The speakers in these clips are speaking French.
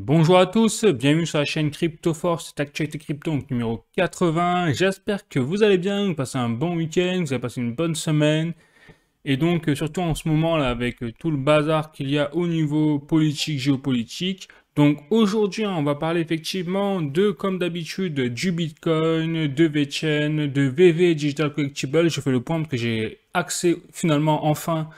Bonjour à tous, bienvenue sur la chaîne CryptoForce, cette actualité crypto donc numéro 80. J'espère que vous allez bien, vous passez un bon week-end, vous avez passé une bonne semaine. Et donc, surtout en ce moment là, avec tout le bazar qu'il y a au niveau politique, géopolitique. Donc aujourd'hui, on va parler effectivement de, comme d'habitude, du Bitcoin, de VeChain, de VV Digital Collectible. Je fais le point parce que j'ai accès finalement enfin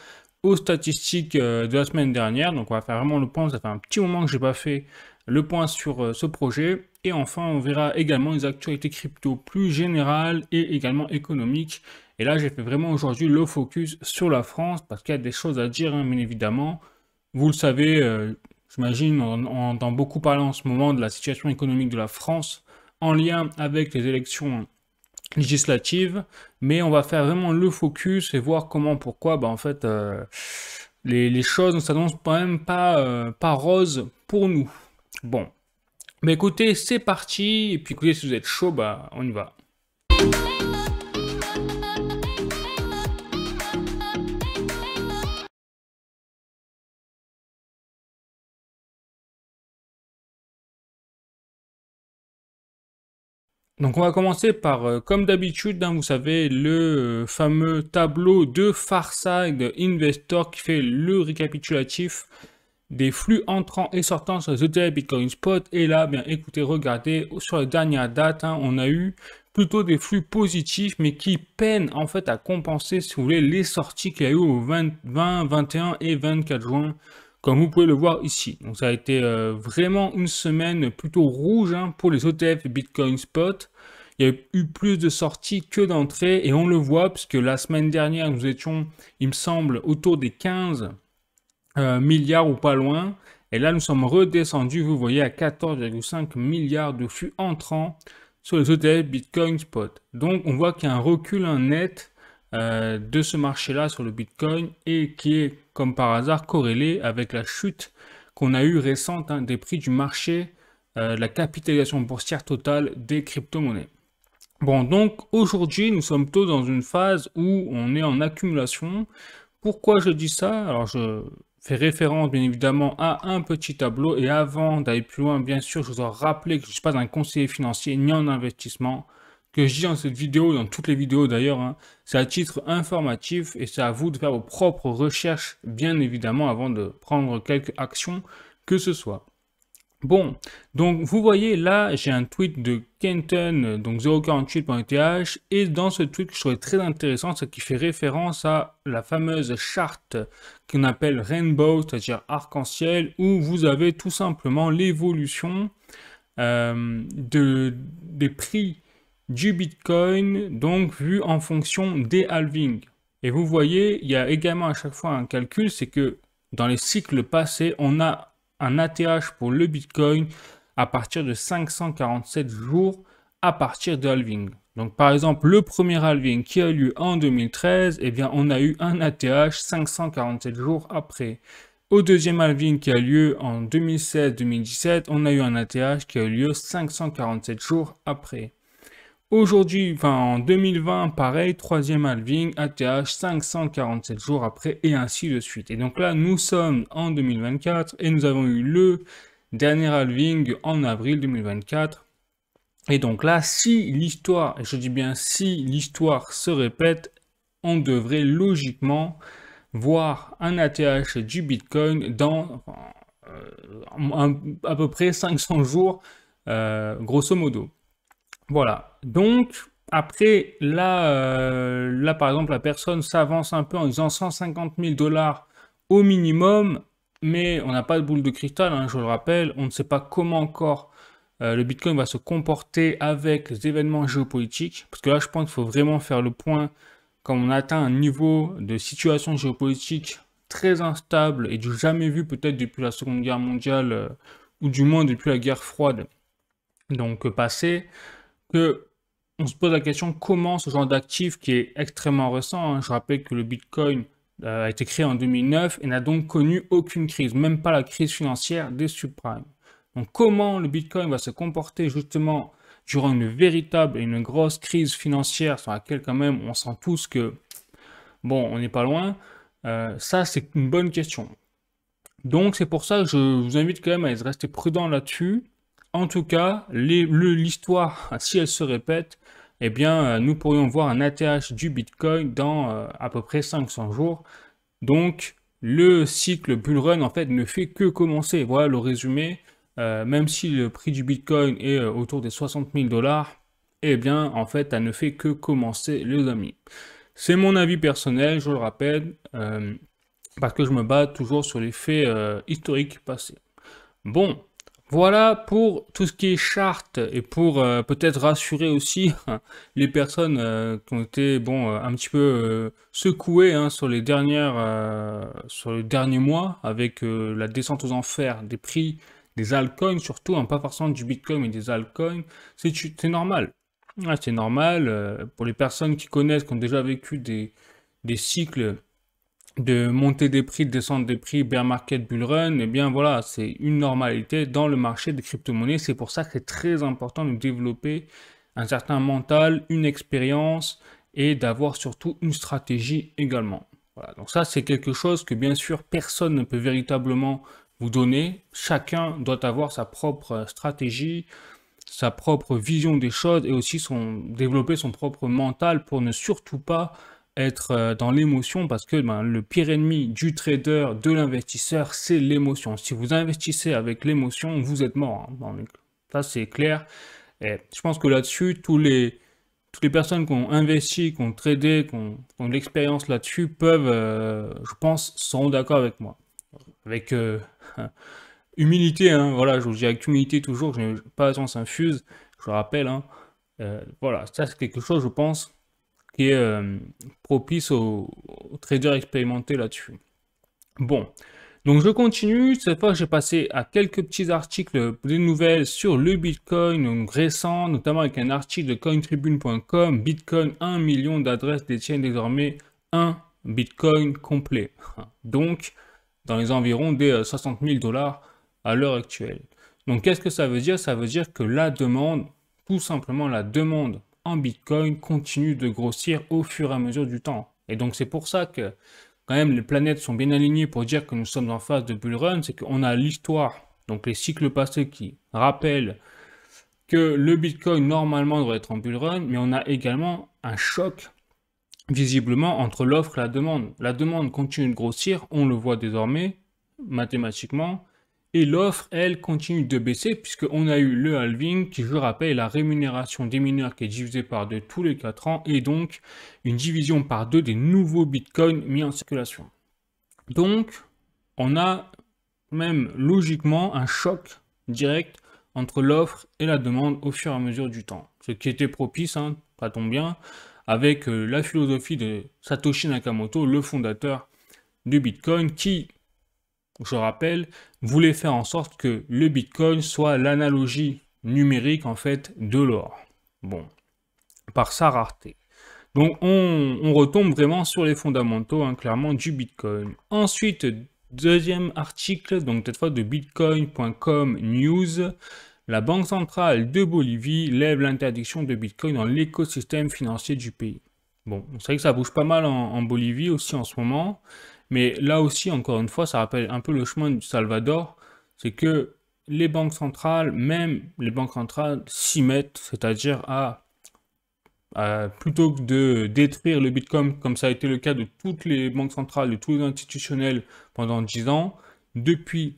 aux statistiques de la semaine dernière. Donc on va faire vraiment le point. Ça fait un petit moment que j'ai pas fait le point sur ce projet. Et enfin, on verra également les actualités crypto plus générales et également économiques. Et là, j'ai fait vraiment aujourd'hui le focus sur la France parce qu'il y a des choses à dire, hein, bien évidemment. Vous le savez, j'imagine, on entend beaucoup parler en ce moment de la situation économique de la France en lien avec les élections législatives, mais on va faire vraiment le focus et voir comment, pourquoi, bah en fait, les choses ne s'annoncent quand même pas roses pour nous. Bon, bah écoutez, c'est parti, et puis écoutez, si vous êtes chaud, bah on y va. Donc on va commencer par, comme d'habitude, hein, vous savez, le fameux tableau de Farside Investor qui fait le récapitulatif des flux entrants et sortants sur les ETF Bitcoin Spot. Et là, bien écoutez, regardez, sur les dernières dates, hein, on a eu plutôt des flux positifs, mais qui peinent en fait à compenser, si vous voulez, les sorties qu'il y a eu au 20, 21 et 24 juin, comme vous pouvez le voir ici. Donc ça a été vraiment une semaine plutôt rouge, hein, pour les ETF Bitcoin Spot. Il y a eu plus de sorties que d'entrées, et on le voit, puisque la semaine dernière, nous étions, il me semble, autour des 15 milliards ou pas loin. Et là, nous sommes redescendus, vous voyez, à 14,5 milliards de flux entrants sur les ETF Bitcoin Spot. Donc, on voit qu'il y a un recul net de ce marché-là sur le Bitcoin et qui est, comme par hasard, corrélé avec la chute qu'on a eue récente, hein, des prix du marché, de la capitalisation boursière totale des crypto-monnaies. Bon, donc aujourd'hui, nous sommes plutôt dans une phase où on est en accumulation. Pourquoi je dis ça? Alors, je fais référence bien évidemment à un petit tableau, et avant d'aller plus loin, bien sûr, je dois rappeler que je ne suis pas un conseiller financier ni en investissement. Que je dis dans cette vidéo, dans toutes les vidéos d'ailleurs, hein, c'est à titre informatif et c'est à vous de faire vos propres recherches, bien évidemment, avant de prendre quelques actions que ce soit. Bon, donc vous voyez là, j'ai un tweet de Kenton, donc 048.eth, et dans ce tweet que je trouvais très intéressant, c'est qu'il fait référence à la fameuse charte qu'on appelle Rainbow, c'est-à-dire arc-en-ciel, où vous avez tout simplement l'évolution des prix du Bitcoin, donc vu en fonction des halvings. Et vous voyez, il y a également à chaque fois un calcul, c'est que dans les cycles passés, on a un ATH pour le Bitcoin à partir de 547 jours à partir de halving. Donc par exemple, le premier halving qui a eu lieu en 2013, eh bien on a eu un ATH 547 jours après. Au deuxième halving qui a lieu en 2016-2017, on a eu un ATH qui a eu lieu 547 jours après. Aujourd'hui, enfin en 2020, pareil, troisième halving, ATH 547 jours après, et ainsi de suite. Et donc là, nous sommes en 2024 et nous avons eu le dernier halving en avril 2024. Et donc là, si l'histoire, et je dis bien si l'histoire se répète, on devrait logiquement voir un ATH du Bitcoin dans à peu près 500 jours, grosso modo. Voilà. Donc, après, là, par exemple, la personne s'avance un peu en disant 150 000 dollars au minimum, mais on n'a pas de boule de cristal, hein, je le rappelle. On ne sait pas comment encore le Bitcoin va se comporter avec les événements géopolitiques. Parce que là, je pense qu'il faut vraiment faire le point quand on atteint un niveau de situation géopolitique très instable et du jamais vu peut-être depuis la Seconde Guerre mondiale, ou du moins depuis la guerre froide, donc passée, que on se pose la question comment ce genre d'actif qui est extrêmement récent, hein, je rappelle que le Bitcoin a été créé en 2009 et n'a donc connu aucune crise, même pas la crise financière des subprimes. Donc comment le Bitcoin va se comporter justement durant une véritable et une grosse crise financière sur laquelle quand même on sent tous que, bon, on n'est pas loin, ça c'est une bonne question. Donc c'est pour ça que je vous invite quand même à rester prudent là-dessus. En tout cas, l'histoire, si elle se répète, eh bien, nous pourrions voir un ATH du Bitcoin dans à peu près 500 jours. Donc, le cycle bull run, en fait, ne fait que commencer. Voilà le résumé. Même si le prix du Bitcoin est autour des 60 000 dollars, eh bien, en fait, ça ne fait que commencer, les amis. C'est mon avis personnel, je le rappelle, parce que je me base toujours sur les faits historiques passés. Bon, voilà pour tout ce qui est charte et pour peut-être rassurer aussi les personnes qui ont été un petit peu secouées hein, sur sur les derniers mois avec la descente aux enfers des prix des altcoins surtout, hein, pas forcément du Bitcoin mais des altcoins. C'est normal. Ouais, c'est normal pour les personnes qui connaissent, qui ont déjà vécu des cycles de monter des prix, de descendre des prix, bear market, bull run, eh bien voilà, c'est une normalité dans le marché des crypto-monnaies. C'est pour ça que c'est très important de développer un certain mental, une expérience et d'avoir surtout une stratégie également. Voilà, donc ça c'est quelque chose que bien sûr personne ne peut véritablement vous donner. Chacun doit avoir sa propre stratégie, sa propre vision des choses et aussi développer son propre mental pour ne surtout pas être dans l'émotion parce que le pire ennemi du trader, de l'investisseur, c'est l'émotion. Si vous investissez avec l'émotion, vous êtes mort. Hein. Ça, c'est clair. Et je pense que là-dessus, toutes les personnes qui ont investi, qui ont tradé, qui ont de l'expérience là-dessus peuvent, je pense, seront d'accord avec moi. Avec humilité, hein, voilà, je vous dis avec humilité toujours, je n'ai pas la science infuse, je le rappelle. Hein, voilà, ça c'est quelque chose, je pense, qui est propice aux traders expérimentés là-dessus. Bon, donc je continue. Cette fois, j'ai passé à quelques petits articles, des nouvelles sur le Bitcoin donc, récent, notamment avec un article de cointribune.com. Bitcoin, 1 million d'adresses détiennent désormais un Bitcoin complet. Donc, dans les environs des 60 000 dollars à l'heure actuelle. Donc, qu'est-ce que ça veut dire? Ça veut dire que la demande, tout simplement la demande en Bitcoin continue de grossir au fur et à mesure du temps. Et donc c'est pour ça que quand même les planètes sont bien alignées pour dire que nous sommes en phase de bull run, c'est qu'on a l'histoire, donc les cycles passés qui rappellent que le Bitcoin normalement devrait être en bull run, mais on a également un choc visiblement entre l'offre et la demande. La demande continue de grossir, on le voit désormais mathématiquement, et l'offre, elle, continue de baisser puisqu'on a eu le halving qui, je rappelle, est la rémunération des mineurs qui est divisée par 2 tous les 4 ans et donc une division par 2 des nouveaux bitcoins mis en circulation. Donc, on a même logiquement un choc direct entre l'offre et la demande au fur et à mesure du temps. Ce qui était propice, hein, ça tombe bien, avec la philosophie de Satoshi Nakamoto, le fondateur du Bitcoin, qui, je rappelle, voulait faire en sorte que le Bitcoin soit l'analogie numérique en fait de l'or. Bon, par sa rareté. Donc on retombe vraiment sur les fondamentaux, hein, clairement, du Bitcoin. Ensuite, deuxième article, donc cette fois de bitcoin.com news. La Banque centrale de Bolivie lève l'interdiction de Bitcoin dans l'écosystème financier du pays. Bon, c'est vrai que ça bouge pas mal en Bolivie aussi en ce moment, mais là aussi, encore une fois, ça rappelle un peu le chemin du Salvador, c'est que les banques centrales, même les banques centrales, s'y mettent, c'est-à-dire plutôt que de détruire le Bitcoin, comme ça a été le cas de toutes les banques centrales, de tous les institutionnels pendant 10 ans, depuis,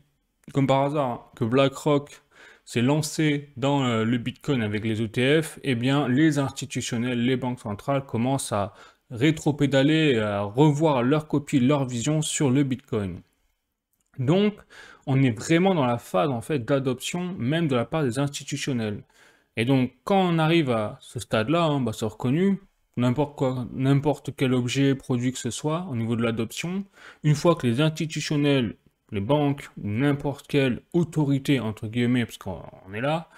comme par hasard, que BlackRock s'est lancé dans le Bitcoin avec les ETF, eh bien, les institutionnels, les banques centrales commencent à rétro-pédaler, à revoir leur copie, leur vision sur le Bitcoin. Donc, on est vraiment dans la phase en fait d'adoption, même de la part des institutionnels. Et donc, quand on arrive à ce stade-là, hein, c'est reconnu, n'importe quel objet, produit que ce soit, au niveau de l'adoption, une fois que les institutionnels, les banques, ou n'importe quelle autorité, entre guillemets, parce qu'on est là,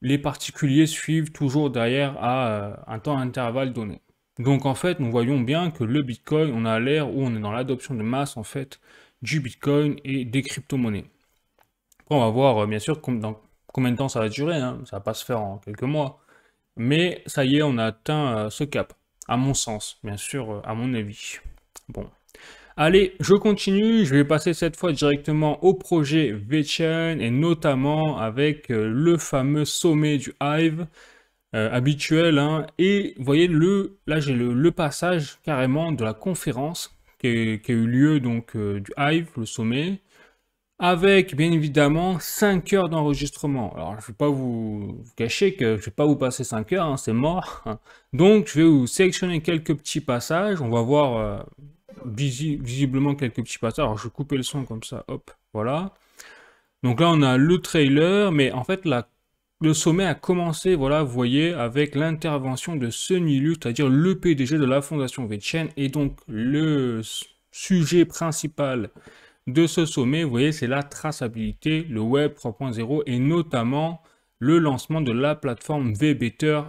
les particuliers suivent toujours derrière à un temps intervalle donné. Donc en fait, nous voyons bien que le Bitcoin, on a l'ère où on est dans l'adoption de masse en fait du Bitcoin et des crypto-monnaies. Après, on va voir bien sûr dans combien de temps ça va durer, hein. Ça va pas se faire en quelques mois. Mais ça y est, on a atteint ce cap, à mon sens, bien sûr, à mon avis. Bon. Allez, je continue, je vais passer cette fois directement au projet VeChain et notamment avec le fameux sommet du Hive habituel, hein. Et vous voyez, là j'ai le passage carrément de la conférence qui a eu lieu donc du Hive, le sommet, avec bien évidemment 5 heures d'enregistrement. Alors je ne vais pas vous cacher que je ne vais pas vous passer 5 heures, hein, c'est mort. Donc je vais vous sélectionner quelques petits passages, on va voir visiblement quelques petits passages. Alors je vais couper le son comme ça, hop, voilà. Donc là on a le trailer, mais en fait le sommet a commencé, voilà, vous voyez, avec l'intervention de Sunny Lu, c'est-à-dire le PDG de la fondation VeChain, et donc le sujet principal de ce sommet, vous voyez, c'est la traçabilité, le Web 3.0, et notamment le lancement de la plateforme VBetter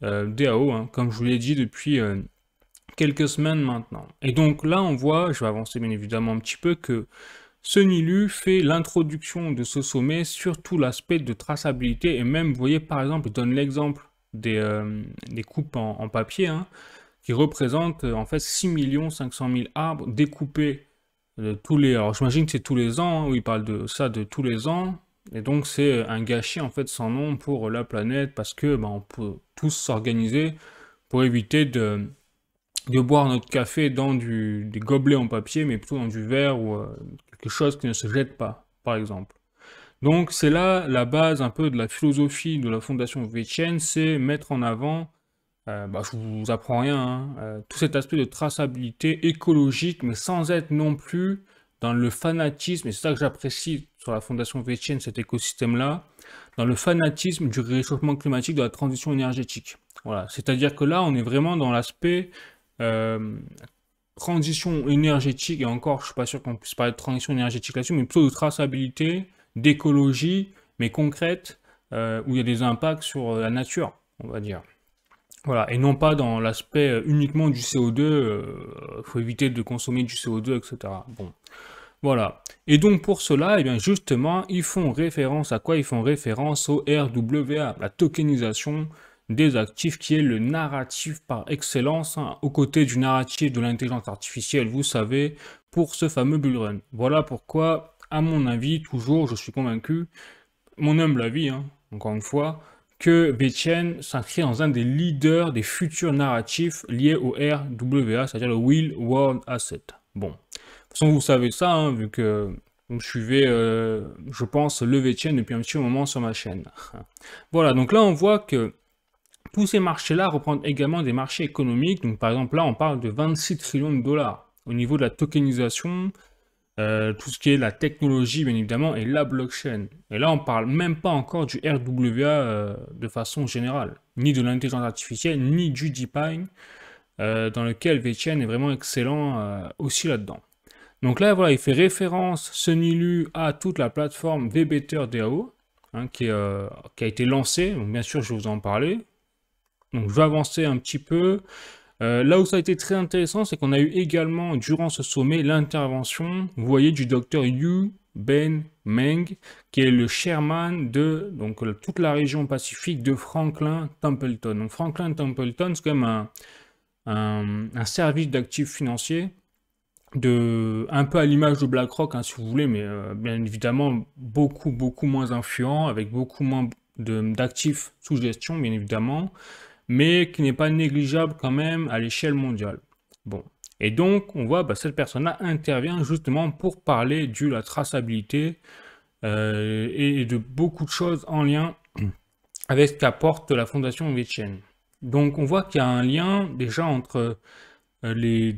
DAO, hein, comme je vous l'ai dit depuis quelques semaines maintenant. Et donc là, on voit, je vais avancer bien évidemment un petit peu, que Sunny Lu fait l'introduction de ce sommet sur tout l'aspect de traçabilité, et même, vous voyez, par exemple, il donne l'exemple des coupes en papier, hein, qui représentent en fait 6 500 000 arbres découpés tous les... Alors j'imagine que c'est tous les ans, hein, où il parle de ça de tous les ans, et donc c'est un gâchis en fait sans nom pour la planète, parce que on peut tous s'organiser pour éviter de boire notre café dans des gobelets en papier, mais plutôt dans du verre ou quelque chose qui ne se jette pas, par exemple. Donc c'est là la base un peu de la philosophie de la fondation VeChain, c'est mettre en avant, je vous apprends rien, hein, tout cet aspect de traçabilité écologique, mais sans être non plus dans le fanatisme, et c'est ça que j'apprécie sur la fondation VeChain, cet écosystème-là, dans le fanatisme du réchauffement climatique, de la transition énergétique. Voilà, c'est-à-dire que là, on est vraiment dans l'aspect transition énergétique, et encore, je suis pas sûr qu'on puisse parler de transition énergétique là-dessus, mais plutôt de traçabilité, d'écologie, mais concrète, où il y a des impacts sur la nature, on va dire. Voilà, et non pas dans l'aspect uniquement du CO2, il faut éviter de consommer du CO2, etc. Bon, voilà. Et donc pour cela, eh bien justement, ils font référence à quoi? Ils font référence au RWA, la tokenisation des actifs, qui est le narratif par excellence, hein, aux côtés du narratif de l'intelligence artificielle, vous savez, pour ce fameux bull run. Voilà pourquoi, à mon avis, toujours, je suis convaincu, mon humble avis, hein, encore une fois, que VeChain s'inscrit dans un des leaders des futurs narratifs liés au RWA, c'est-à-dire le Real World Asset. Bon, de toute façon, vous savez ça, hein, vu que vous suivez, je pense, le VeChain depuis un petit moment sur ma chaîne. Voilà, donc là, on voit que tous ces marchés-là représentent également des marchés économiques. Donc, par exemple, là, on parle de 26 trillions de dollars au niveau de la tokenisation, tout ce qui est la technologie, bien évidemment, et la blockchain. Et là, on parle même pas encore du RWA de façon générale, ni de l'intelligence artificielle, ni du DeepMind, dans lequel VeChain est vraiment excellent aussi là-dedans. Donc là, voilà, il fait référence, Sunny Lu, à toute la plateforme VBetter DAO, hein, qui a été lancée. Donc bien sûr, je vais vous en parler. Donc je vais avancer un petit peu. Là où ça a été très intéressant, c'est qu'on a eu également, durant ce sommet, l'intervention, vous voyez, du docteur Yu Ben Meng, qui est le chairman de donc, toute la région Pacifique de Franklin Templeton. Donc Franklin Templeton, c'est quand même un service d'actifs financiers, un peu à l'image de BlackRock, hein, si vous voulez, mais bien évidemment beaucoup moins influent, avec beaucoup moins d'actifs sous gestion, bien évidemment, mais qui n'est pas négligeable quand même à l'échelle mondiale. Bon. Et donc, on voit, cette personne-là intervient justement pour parler de la traçabilité et de beaucoup de choses en lien avec ce qu'apporte la fondation VeChain. Donc, on voit qu'il y a un lien déjà entre les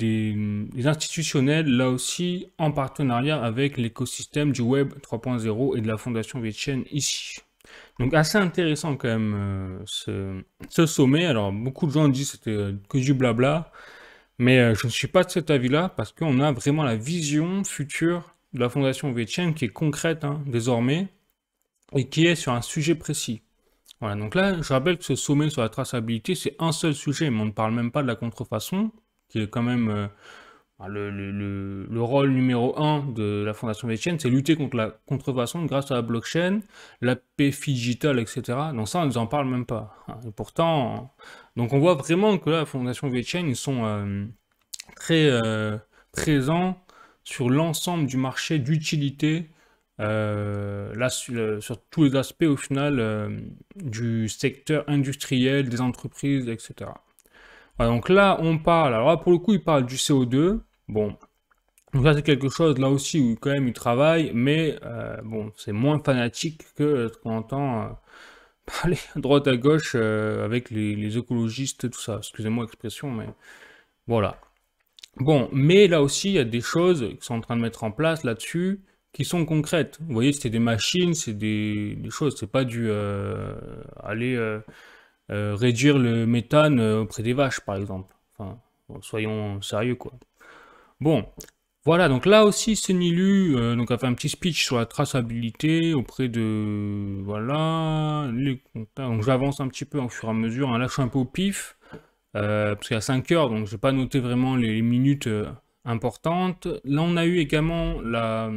institutionnels, là aussi, en partenariat avec l'écosystème du Web 3.0 et de la fondation VeChain ici. Donc assez intéressant quand même ce sommet. Alors beaucoup de gens disent que c'était que du blabla, mais je ne suis pas de cet avis-là parce qu'on a vraiment la vision future de la fondation VeChain qui est concrète, hein, désormais, et qui est sur un sujet précis. Voilà, donc là je rappelle que ce sommet sur la traçabilité c'est un seul sujet, mais on ne parle même pas de la contrefaçon, qui est quand même le rôle numéro 1 de la fondation VeChain, c'est lutter contre la contrefaçon grâce à la blockchain, la PFI digitale, etc. Donc ça, on ne en parle même pas. Et pourtant, donc on voit vraiment que là, la fondation VeChain, ils sont très présents sur l'ensemble du marché d'utilité, là, sur tous les aspects au final du secteur industriel, des entreprises, etc. Voilà, donc là, on parle, alors là, pour le coup, il parle du CO2. Bon, donc là, c'est quelque chose, là aussi, où quand même il travaille, mais bon, c'est moins fanatique que ce qu'on entend parler à droite à gauche avec les écologistes, tout ça. Excusez-moi l'expression, mais voilà. Bon, mais là aussi, il y a des choses qui sont en train de mettre en place là-dessus qui sont concrètes. Vous voyez, c'est des machines, c'est des choses, c'est pas du aller réduire le méthane auprès des vaches, par exemple. Enfin, bon, soyons sérieux, quoi. Bon, voilà, donc là aussi, Senilu donc a fait un petit speech sur la traçabilité auprès de, voilà, les contacts. Donc j'avance un petit peu au fur et à mesure, hein. Là je suis un peu au pif, parce qu'il y a 5 heures, donc je n'ai pas noté vraiment les minutes importantes. Là on a eu également la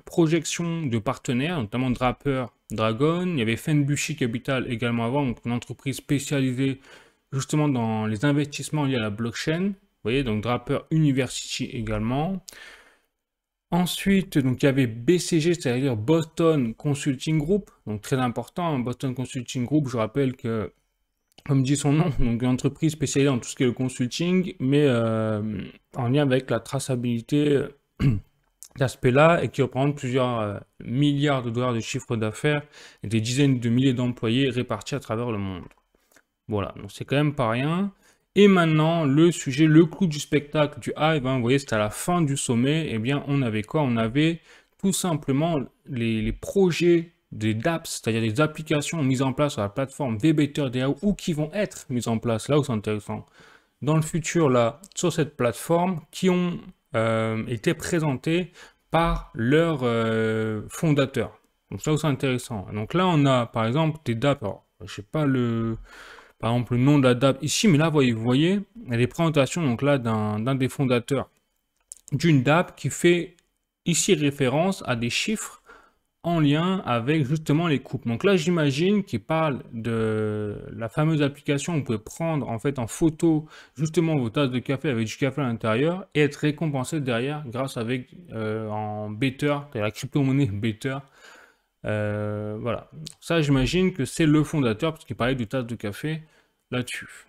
projection de partenaires, notamment Draper, Dragon, il y avait Fenbushi Capital également avant, donc une entreprise spécialisée justement dans les investissements liés à la blockchain. Vous voyez, donc Draper University également. Ensuite, donc il y avait BCG, c'est-à-dire Boston Consulting Group, donc très important, hein, Boston Consulting Group, je rappelle que, comme dit son nom, donc une entreprise spécialisée dans tout ce qui est le consulting, mais en lien avec la traçabilité d'aspect-là, et qui représente plusieurs milliards de dollars de chiffre d'affaires et des dizaines de milliers d'employés répartis à travers le monde. Voilà, donc c'est quand même pas rien. Et maintenant, le sujet, le clou du spectacle du Hive, hein, vous voyez, c'était à la fin du sommet, eh bien, on avait quoi? On avait tout simplement les projets des dApps, c'est-à-dire des applications mises en place sur la plateforme VBetterDAO ou qui vont être mises en place, là où c'est intéressant, dans le futur, là, sur cette plateforme, qui ont été présentées par leurs fondateurs. Donc, là où c'est intéressant. Donc là, on a, par exemple, des dApps, alors, je sais pas par exemple, le nom de la DApp ici, mais là, vous voyez, il y a des présentations donc là d'un des fondateurs d'une DApp qui fait ici référence à des chiffres en lien avec justement les coupes. Donc là, j'imagine qu'il parle de la fameuse application où vous pouvez prendre en fait en photo justement vos tasses de café avec du café à l'intérieur et être récompensé derrière grâce avec en Bether, la crypto-monnaie Bether. Voilà, ça j'imagine que c'est le fondateur parce qu'il parlait de tasses de café là-dessus.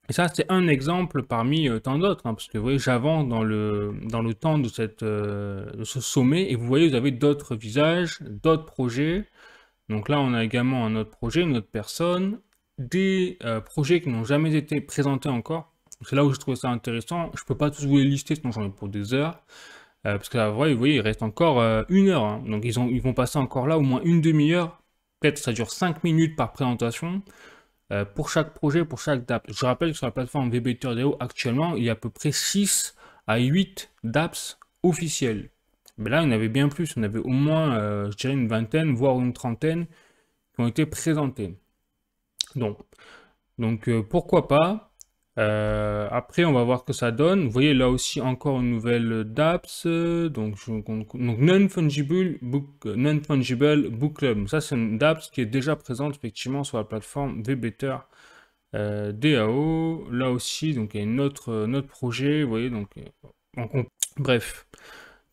Et ça c'est un exemple parmi tant d'autres, hein, parce que vous voyez j'avance dans le temps de ce sommet et vous voyez vous avez d'autres visages, d'autres projets. Donc là on a également un autre projet, une autre personne, des projets qui n'ont jamais été présentés encore. C'est là où je trouve ça intéressant. Je peux pas tous vous les lister sinon j'en ai pour des heures. Parce que là, vous voyez, il reste encore 1 heure. Hein. Donc ils vont passer encore là au moins une demi-heure. Peut-être ça dure 5 minutes par présentation pour chaque projet, pour chaque DApp. Je rappelle que sur la plateforme VBetterDAO, actuellement, il y a à peu près 6 à 8 DApps officiels. Mais là, il y en avait bien plus. Il y en avait au moins, je dirais, une vingtaine, voire une trentaine qui ont été présentés. Donc pourquoi pas. Après, on va voir ce que ça donne. Vous voyez là aussi encore une nouvelle DApps, donc Non-Fungible Book Club. Donc ça, c'est une DApps qui est déjà présente effectivement sur la plateforme VBetter DAO. Là aussi, donc il y a notre projet. Vous voyez, donc bref.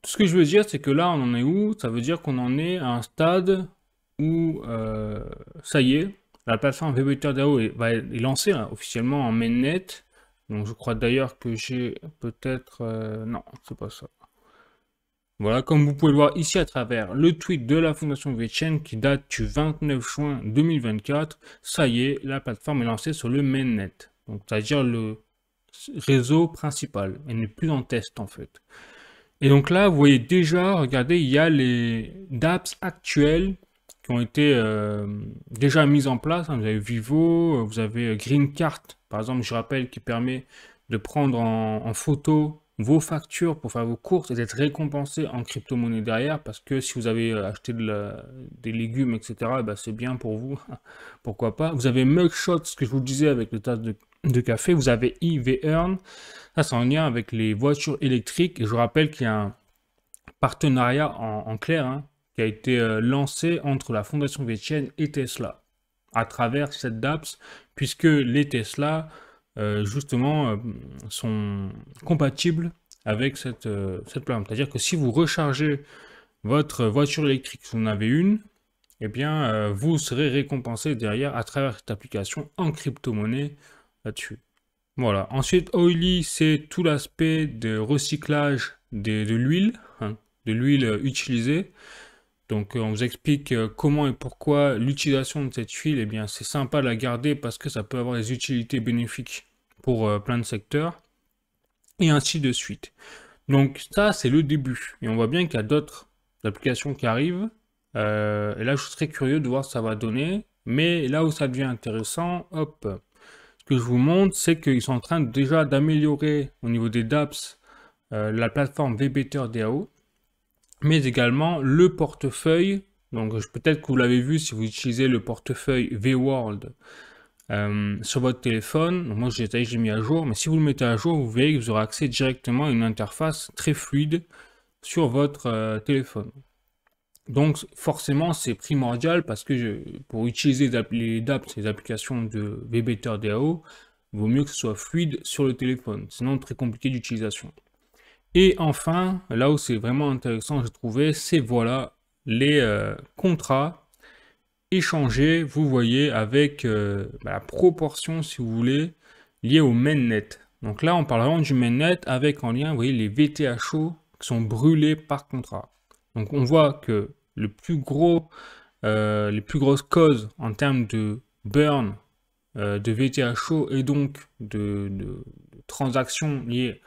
Tout ce que je veux dire, c'est que là, on en est où? Ça veut dire qu'on en est à un stade où ça y est. La plateforme VBetterDAO est lancée là, officiellement en mainnet. Donc je crois d'ailleurs que j'ai peut-être... non, c'est pas ça. Voilà, comme vous pouvez le voir ici à travers le tweet de la Fondation VeChain qui date du 29 juin 2024. Ça y est, la plateforme est lancée sur le mainnet. Donc c'est-à-dire le réseau principal. Elle n'est plus en test en fait. Et donc là, vous voyez déjà, regardez, il y a les dApps actuels qui ont été déjà mises en place. Hein. Vous avez Vivo, vous avez Greencart, par exemple, je rappelle, qui permet de prendre en photo vos factures pour faire vos courses et d'être récompensé en crypto-monnaie derrière, parce que si vous avez acheté des légumes, etc., bah, c'est bien pour vous, pourquoi pas. Vous avez Mugshot, ce que je vous disais avec le tas de café, vous avez EVEarn, ça c'est en lien avec les voitures électriques, et je rappelle qu'il y a un partenariat en clair, hein, qui a été lancé entre la Fondation VeChain et Tesla, à travers cette dApps, puisque les Tesla, justement, sont compatibles avec cette plateforme. C'est-à-dire que si vous rechargez votre voiture électrique, si vous en avez une, eh bien, vous serez récompensé derrière à travers cette application en crypto-monnaie là-dessus. Voilà. Ensuite, Oily, c'est tout l'aspect de recyclage de l'huile, hein, de l'huile utilisée. Donc, on vous explique comment et pourquoi l'utilisation de cette huile, eh bien, c'est sympa de la garder parce que ça peut avoir des utilités bénéfiques pour plein de secteurs, et ainsi de suite. Donc, ça, c'est le début. Et on voit bien qu'il y a d'autres applications qui arrivent. Et là, je serais curieux de voir ce que ça va donner. Mais là où ça devient intéressant, hop, ce que je vous montre, c'est qu'ils sont en train déjà d'améliorer au niveau des dApps la plateforme VBetter DAO, mais également le portefeuille. Donc peut-être que vous l'avez vu si vous utilisez le portefeuille VWorld sur votre téléphone. Donc moi j'ai mis à jour, mais si vous le mettez à jour, vous verrez que vous aurez accès directement à une interface très fluide sur votre téléphone. Donc forcément c'est primordial parce que pour utiliser les dApps, les applications de VBetter DAO, il vaut mieux que ce soit fluide sur le téléphone, sinon très compliqué d'utilisation. Et enfin, là où c'est vraiment intéressant, j'ai trouvé, c'est voilà les contrats échangés, vous voyez, avec la proportion, si vous voulez, liée au mainnet. Donc là, on parle vraiment du mainnet avec en lien, vous voyez, les VTHO qui sont brûlés par contrat. Donc on voit que les plus grosses causes en termes de burn de VTHO et donc de transactions liées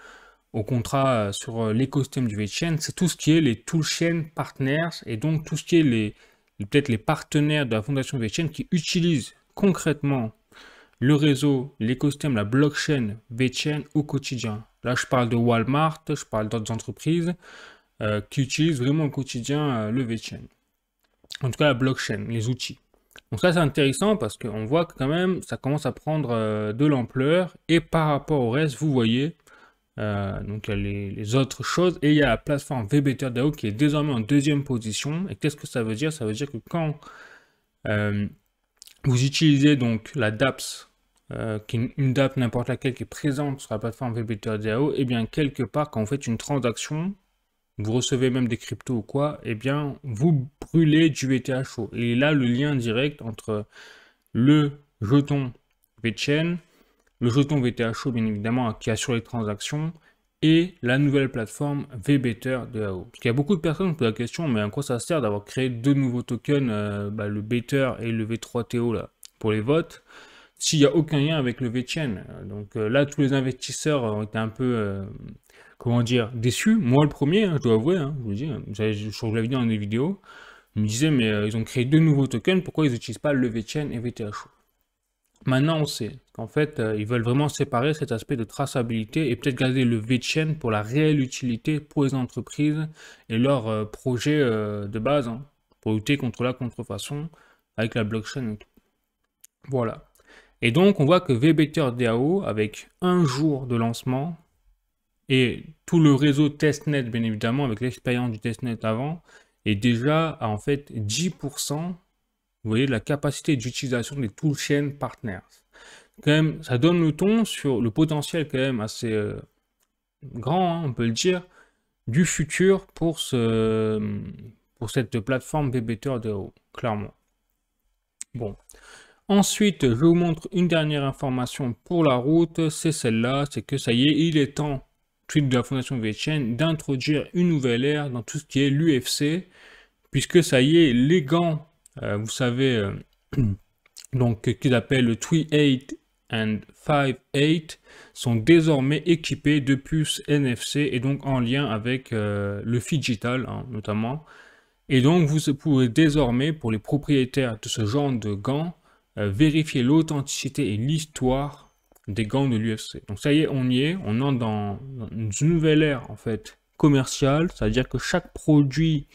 au contrat sur l'écosystème du VeChain, c'est tout ce qui est les toolchain partners et donc tout ce qui est peut-être les partenaires de la fondation VeChain qui utilisent concrètement le réseau, l'écosystème, la blockchain VeChain au quotidien. Là, je parle de Walmart, je parle d'autres entreprises qui utilisent vraiment au quotidien le VeChain. En tout cas, la blockchain, les outils. Donc ça, c'est intéressant parce qu'on voit que quand même, ça commence à prendre de l'ampleur et par rapport au reste, vous voyez, donc il y a les autres choses et il y a la plateforme VBetter DAO qui est désormais en deuxième position. Et qu'est-ce que ça veut dire? Ça veut dire que quand vous utilisez donc la dApps, qui est une dApp n'importe laquelle qui est présente sur la plateforme VBetter DAO, et bien quelque part quand vous faites une transaction, vous recevez même des cryptos ou quoi, et bien vous brûlez du VTHO. Et là le lien direct entre le jeton VeChain, le jeton VTHO bien évidemment qui assure les transactions et la nouvelle plateforme VBetter DAO. Parce qu'il y a beaucoup de personnes qui posent la question, mais à quoi ça sert d'avoir créé deux nouveaux tokens, le Better et le V3TO là, pour les votes, s'il n'y a aucun lien avec le VeChain. Donc là, tous les investisseurs ont été un peu, comment dire, déçus. Moi le premier, hein, je dois avouer, hein, je vous le dis, je l'avais dit dans des vidéos, je me disais, mais ils ont créé deux nouveaux tokens, pourquoi ils n'utilisent pas le VeChain et VTHO? Maintenant, on sait qu'en fait, ils veulent vraiment séparer cet aspect de traçabilité et peut-être garder le VeChain pour la réelle utilité pour les entreprises et leurs projets de base, hein, pour lutter contre la contrefaçon avec la blockchain et tout. Voilà. Et donc, on voit que VBetter DAO, avec un jour de lancement et tout le réseau testnet, bien évidemment, avec l'expérience du testnet avant, est déjà à en fait 10%. Vous voyez la capacité d'utilisation des toolchain partners. Quand même, ça donne le ton sur le potentiel quand même assez grand, hein, on peut le dire, du futur pour cette plateforme VBetter DAO, clairement. Bon. Ensuite, je vous montre une dernière information pour la route, c'est celle-là, c'est que ça y est, il est temps, tweet de la fondation VeChain, d'introduire une nouvelle ère dans tout ce qui est l'UFC, puisque ça y est, les gants, vous savez, donc qu'ils appellent le 3.8 and 5.8 sont désormais équipés de puces NFC et donc en lien avec le Phygital, hein, notamment. Et donc vous pourrez désormais, pour les propriétaires de ce genre de gants, vérifier l'authenticité et l'histoire des gants de l'UFC. Donc ça y est, on y est, on entre dans une nouvelle ère en fait commerciale, c'est-à-dire que chaque produit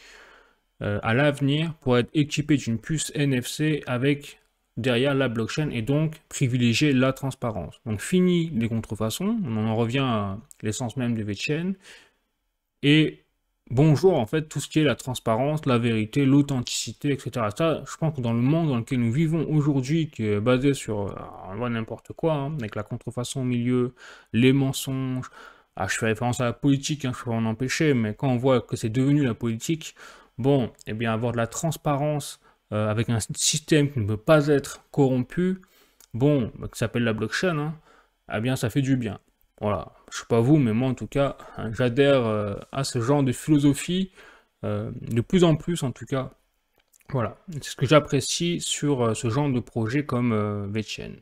à l'avenir pourrait être équipé d'une puce NFC avec derrière la blockchain et donc privilégier la transparence. Donc fini les contrefaçons, on en revient à l'essence même du VeChain et bonjour en fait tout ce qui est la transparence, la vérité, l'authenticité, etc. Ça, je pense que dans le monde dans lequel nous vivons aujourd'hui, qui est basé sur on voit n'importe quoi, hein, avec la contrefaçon au milieu, les mensonges, Alors, je fais référence à la politique, hein, je ne peux pas en empêcher, mais quand on voit que c'est devenu la politique, bon, eh bien, avoir de la transparence avec un système qui ne peut pas être corrompu, bon, qui s'appelle la blockchain, hein, eh bien, ça fait du bien. Voilà, je sais pas vous, mais moi, en tout cas, hein, j'adhère à ce genre de philosophie, de plus en plus, en tout cas. Voilà, c'est ce que j'apprécie sur ce genre de projet comme VeChain.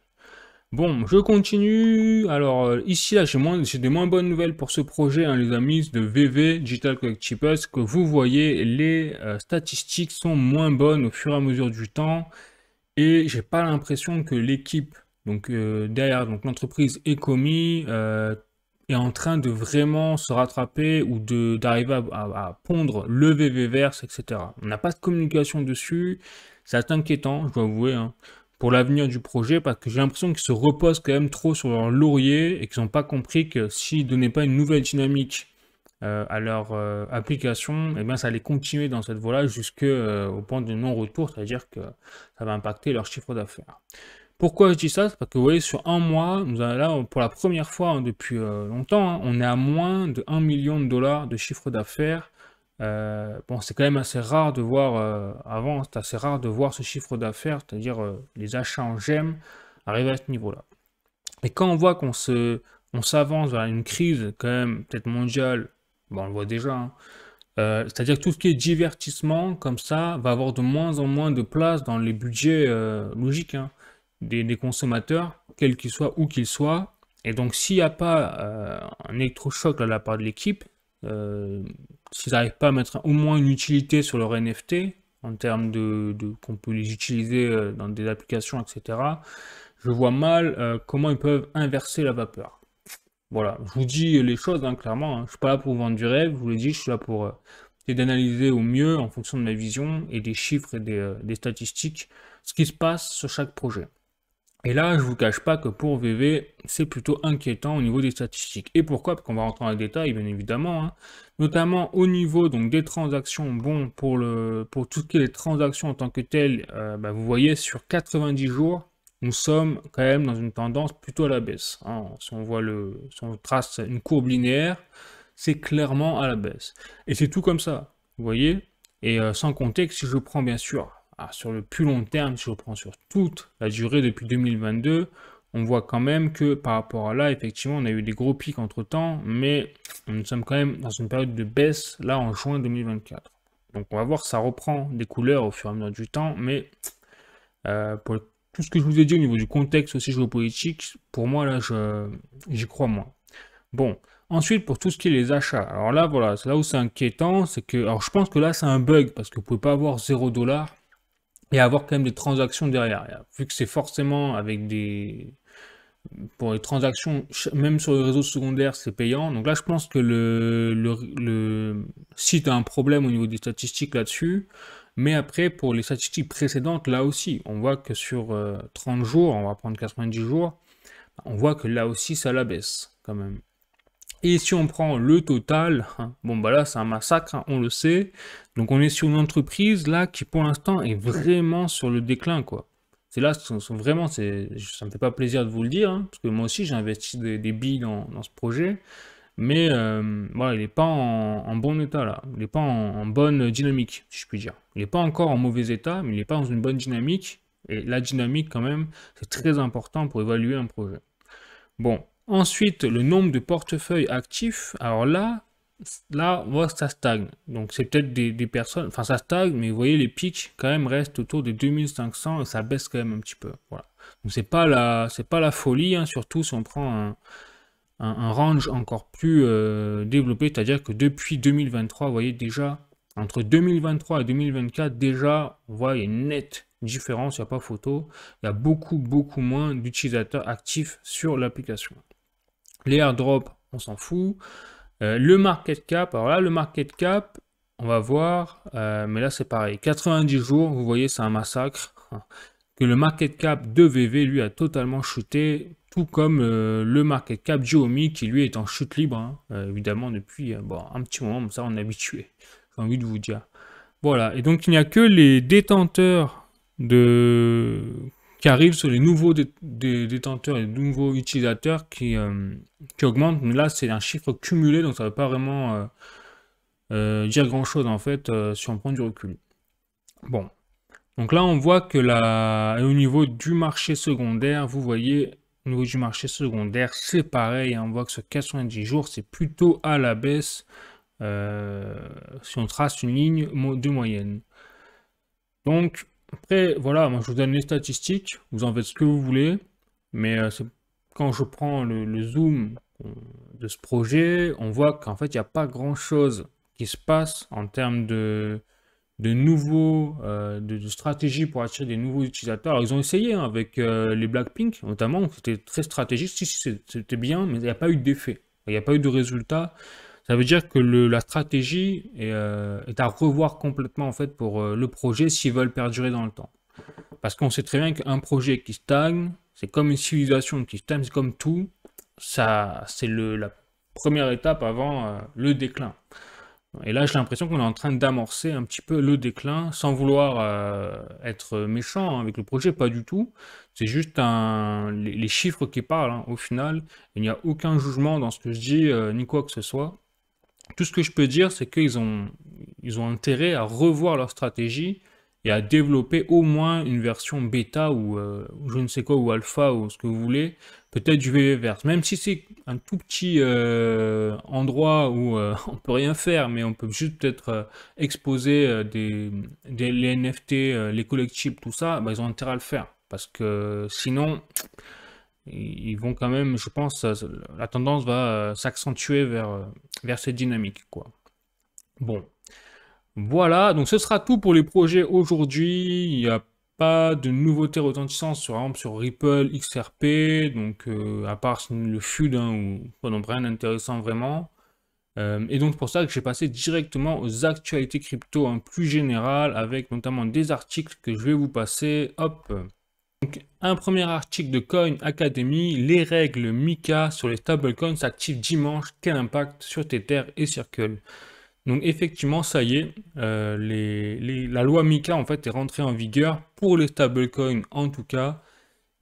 Bon, je continue. Alors, ici, là, j'ai des moins bonnes nouvelles pour ce projet, hein, les amis, de VV Digital Collectibles. Parce que vous voyez, les statistiques sont moins bonnes au fur et à mesure du temps. Et j'ai pas l'impression que l'équipe, donc derrière, donc l'entreprise Ecomi, est en train de vraiment se rattraper ou d'arriver à pondre le VV-verse, etc. On n'a pas de communication dessus. C'est inquiétant, je dois avouer, hein, pour l'avenir du projet, parce que j'ai l'impression qu'ils se reposent quand même trop sur leur laurier et qu'ils n'ont pas compris que s'ils ne donnaient pas une nouvelle dynamique à leur application, eh bien, ça allait continuer dans cette voie-là jusqu'au point de non-retour, c'est-à-dire que ça va impacter leur chiffre d'affaires. Pourquoi je dis ça? C'est parce que vous voyez, sur un mois, nous allons là, pour la première fois hein, depuis longtemps, hein, on est à moins de 1 million de dollars de chiffre d'affaires. Bon, c'est quand même assez rare de voir, avant, c'est assez rare de voir ce chiffre d'affaires, c'est-à-dire les achats en gemmes, arriver à ce niveau-là. Et quand on voit on s'avance vers une crise quand même peut-être mondiale, bon, on le voit déjà, hein, c'est-à-dire que tout ce qui est divertissement, comme ça, va avoir de moins en moins de place dans les budgets logiques hein, des consommateurs, quels qu'ils soient, où qu'ils soient. Et donc, s'il n'y a pas un électrochoc de la part de l'équipe, s'ils n'arrivent pas à mettre au moins une utilité sur leur NFT, en termes qu'on peut les utiliser dans des applications, etc., je vois mal comment ils peuvent inverser la vapeur. Voilà, je vous dis les choses hein, clairement, hein. Je suis pas là pour vous vendre du rêve, je vous l'ai dit, je suis là pour essayer d'analyser au mieux en fonction de ma vision et des chiffres et des statistiques ce qui se passe sur chaque projet. Et là, je vous cache pas que pour VV, c'est plutôt inquiétant au niveau des statistiques. Et pourquoi? Parce qu'on va rentrer dans les détails, bien évidemment, hein. Notamment au niveau donc des transactions. Bon, pour tout ce qui est les transactions en tant que telles, bah, vous voyez sur 90 jours, nous sommes quand même dans une tendance plutôt à la baisse, hein. Si on trace une courbe linéaire, c'est clairement à la baisse. Et c'est tout comme ça, vous voyez? Et sans compter que si je prends bien sûr sur le plus long terme, si je prends sur toute la durée depuis 2022, on voit quand même que par rapport à là, effectivement, on a eu des gros pics entre temps, mais nous sommes quand même dans une période de baisse là en juin 2024. Donc on va voir, ça reprend des couleurs au fur et à mesure du temps, mais pour tout ce que je vous ai dit au niveau du contexte aussi géopolitique, pour moi là, j'y crois moins. Bon, ensuite pour tout ce qui est les achats, alors là voilà, c'est là où c'est inquiétant, c'est que, alors je pense que là c'est un bug parce que vous pouvez pas avoir 0$ et avoir quand même des transactions derrière. Vu que c'est forcément avec pour les transactions, même sur les réseaux secondaires, c'est payant. Donc là, je pense que le site a un problème au niveau des statistiques là-dessus. Mais après, pour les statistiques précédentes, là aussi, on voit que sur 30 jours, on va prendre 90 jours, on voit que là aussi, ça la baisse quand même. Et si on prend le total, hein, bon bah là c'est un massacre, hein, on le sait. Donc on est sur une entreprise là qui pour l'instant est vraiment sur le déclin quoi. C'est là, vraiment, ça me fait pas plaisir de vous le dire, hein, parce que moi aussi j'ai investi des billes dans ce projet, mais voilà, il n'est pas en bon état là, il n'est pas en bonne dynamique, si je puis dire. Il n'est pas encore en mauvais état, mais il n'est pas dans une bonne dynamique, et la dynamique quand même, c'est très important pour évaluer un projet. Bon, ensuite, le nombre de portefeuilles actifs, alors là, on voit que ça stagne. Donc c'est peut-être des personnes, enfin ça stagne, mais vous voyez les pics quand même restent autour des 2500 et ça baisse quand même un petit peu. Voilà. Donc c'est pas la folie, hein, surtout si on prend un range encore plus développé, c'est-à-dire que depuis 2023, vous voyez déjà, entre 2023 et 2024, déjà, on voit il y a une nette différence, il n'y a pas photo, il y a beaucoup moins d'utilisateurs actifs sur l'application. Les airdrops, on s'en fout. Le market cap, alors là, le market cap, on va voir, mais là c'est pareil, 90 jours, vous voyez, c'est un massacre. Que le market cap de VV, lui, a totalement chuté, tout comme le market cap Xiaomi, qui lui est en chute libre, hein, évidemment, depuis bon, un petit moment, mais ça on est habitué, j'ai envie de vous dire. Voilà, et donc il n'y a que les détenteurs qui arrive sur les nouveaux détenteurs et les nouveaux utilisateurs qui augmentent. Mais là, c'est un chiffre cumulé, donc ça ne veut pas vraiment dire grand-chose en fait si on prend du recul. Bon, donc là, on voit que au niveau du marché secondaire, vous voyez, au niveau du marché secondaire, c'est pareil. Hein, on voit que sur 90 jours, c'est plutôt à la baisse si on trace une ligne de moyenne. Donc, après, voilà, moi je vous donne les statistiques, vous en faites ce que vous voulez, mais quand je prends le zoom de ce projet, on voit qu'en fait, il n'y a pas grand-chose qui se passe en termes de nouveaux, de stratégie pour attirer des nouveaux utilisateurs. Alors, ils ont essayé hein, avec les Blackpink, notamment, c'était très stratégique, si c'était bien, mais il n'y a pas eu d'effet, il n'y a pas eu de résultat. Ça veut dire que la stratégie est à revoir complètement en fait pour le projet s'ils veulent perdurer dans le temps. Parce qu'on sait très bien qu'un projet qui stagne, c'est comme une civilisation qui stagne, c'est comme tout, ça, c'est la première étape avant le déclin. Et là, j'ai l'impression qu'on est en train d'amorcer un petit peu le déclin, sans vouloir être méchant hein, avec le projet, pas du tout. C'est juste les chiffres qui parlent, hein, au final. Il n'y a aucun jugement dans ce que je dis, ni quoi que ce soit. Tout ce que je peux dire, c'est qu'ils ont intérêt à revoir leur stratégie et à développer au moins une version bêta ou je ne sais quoi, ou alpha, ou ce que vous voulez, peut-être du VVverse. Même si c'est un tout petit endroit où on peut rien faire, mais on peut juste peut-être exposer les NFT, les collectibles, tout ça, bah, ils ont intérêt à le faire. Parce que sinon, ils vont quand même, je pense, la tendance va s'accentuer vers cette dynamique, quoi. Bon, voilà, donc ce sera tout pour les projets aujourd'hui. Il n'y a pas de nouveautés retentissantes sur, par exemple, sur Ripple, XRP, donc à part le FUD, hein, ou pas non rien d'intéressant vraiment. Et donc pour ça que j'ai passé directement aux actualités crypto hein, plus générales, avec notamment des articles que je vais vous passer. Hop. Donc, un premier article de Coin Academy, les règles MiCA sur les stablecoins s'activent dimanche, quel impact sur Tether et Circle. Donc effectivement, ça y est, la loi MiCA en fait est rentrée en vigueur pour les stablecoins en tout cas.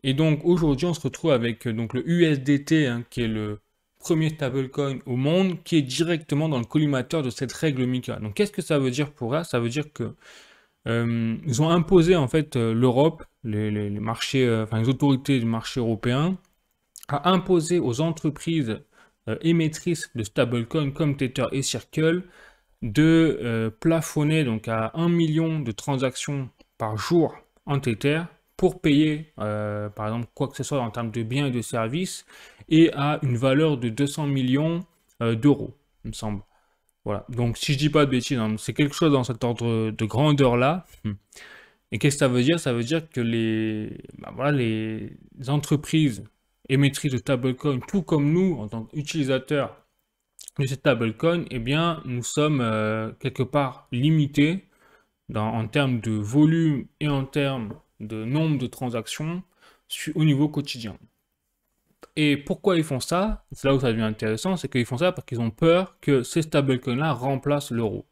Et donc aujourd'hui, on se retrouve avec donc le USDT hein, qui est le premier stablecoin au monde qui est directement dans le collimateur de cette règle MiCA. Donc qu'est-ce que ça veut dire pour eux? Ça veut dire que ils ont imposé en fait l'Europe, les marchés, enfin les autorités du marché européen, à imposer aux entreprises émettrices de stablecoins comme Tether et Circle de plafonner donc à 1 million de transactions par jour en Tether pour payer par exemple quoi que ce soit en termes de biens et de services et à une valeur de 200 millions d'euros, il me semble. Voilà, donc si je dis pas de bêtises, hein, c'est quelque chose dans cet ordre de grandeur-là. Et qu'est-ce que ça veut dire? Ça veut dire que voilà, les entreprises émettrices de stablecoin, tout comme nous, en tant qu'utilisateurs de ces stablecoins, eh bien, nous sommes quelque part limités en termes de volume et en termes de nombre de transactions au niveau quotidien. Et pourquoi ils font ça? C'est là où ça devient intéressant, c'est qu'ils font ça parce qu'ils ont peur que ces stablecoins-là remplacent l'euro.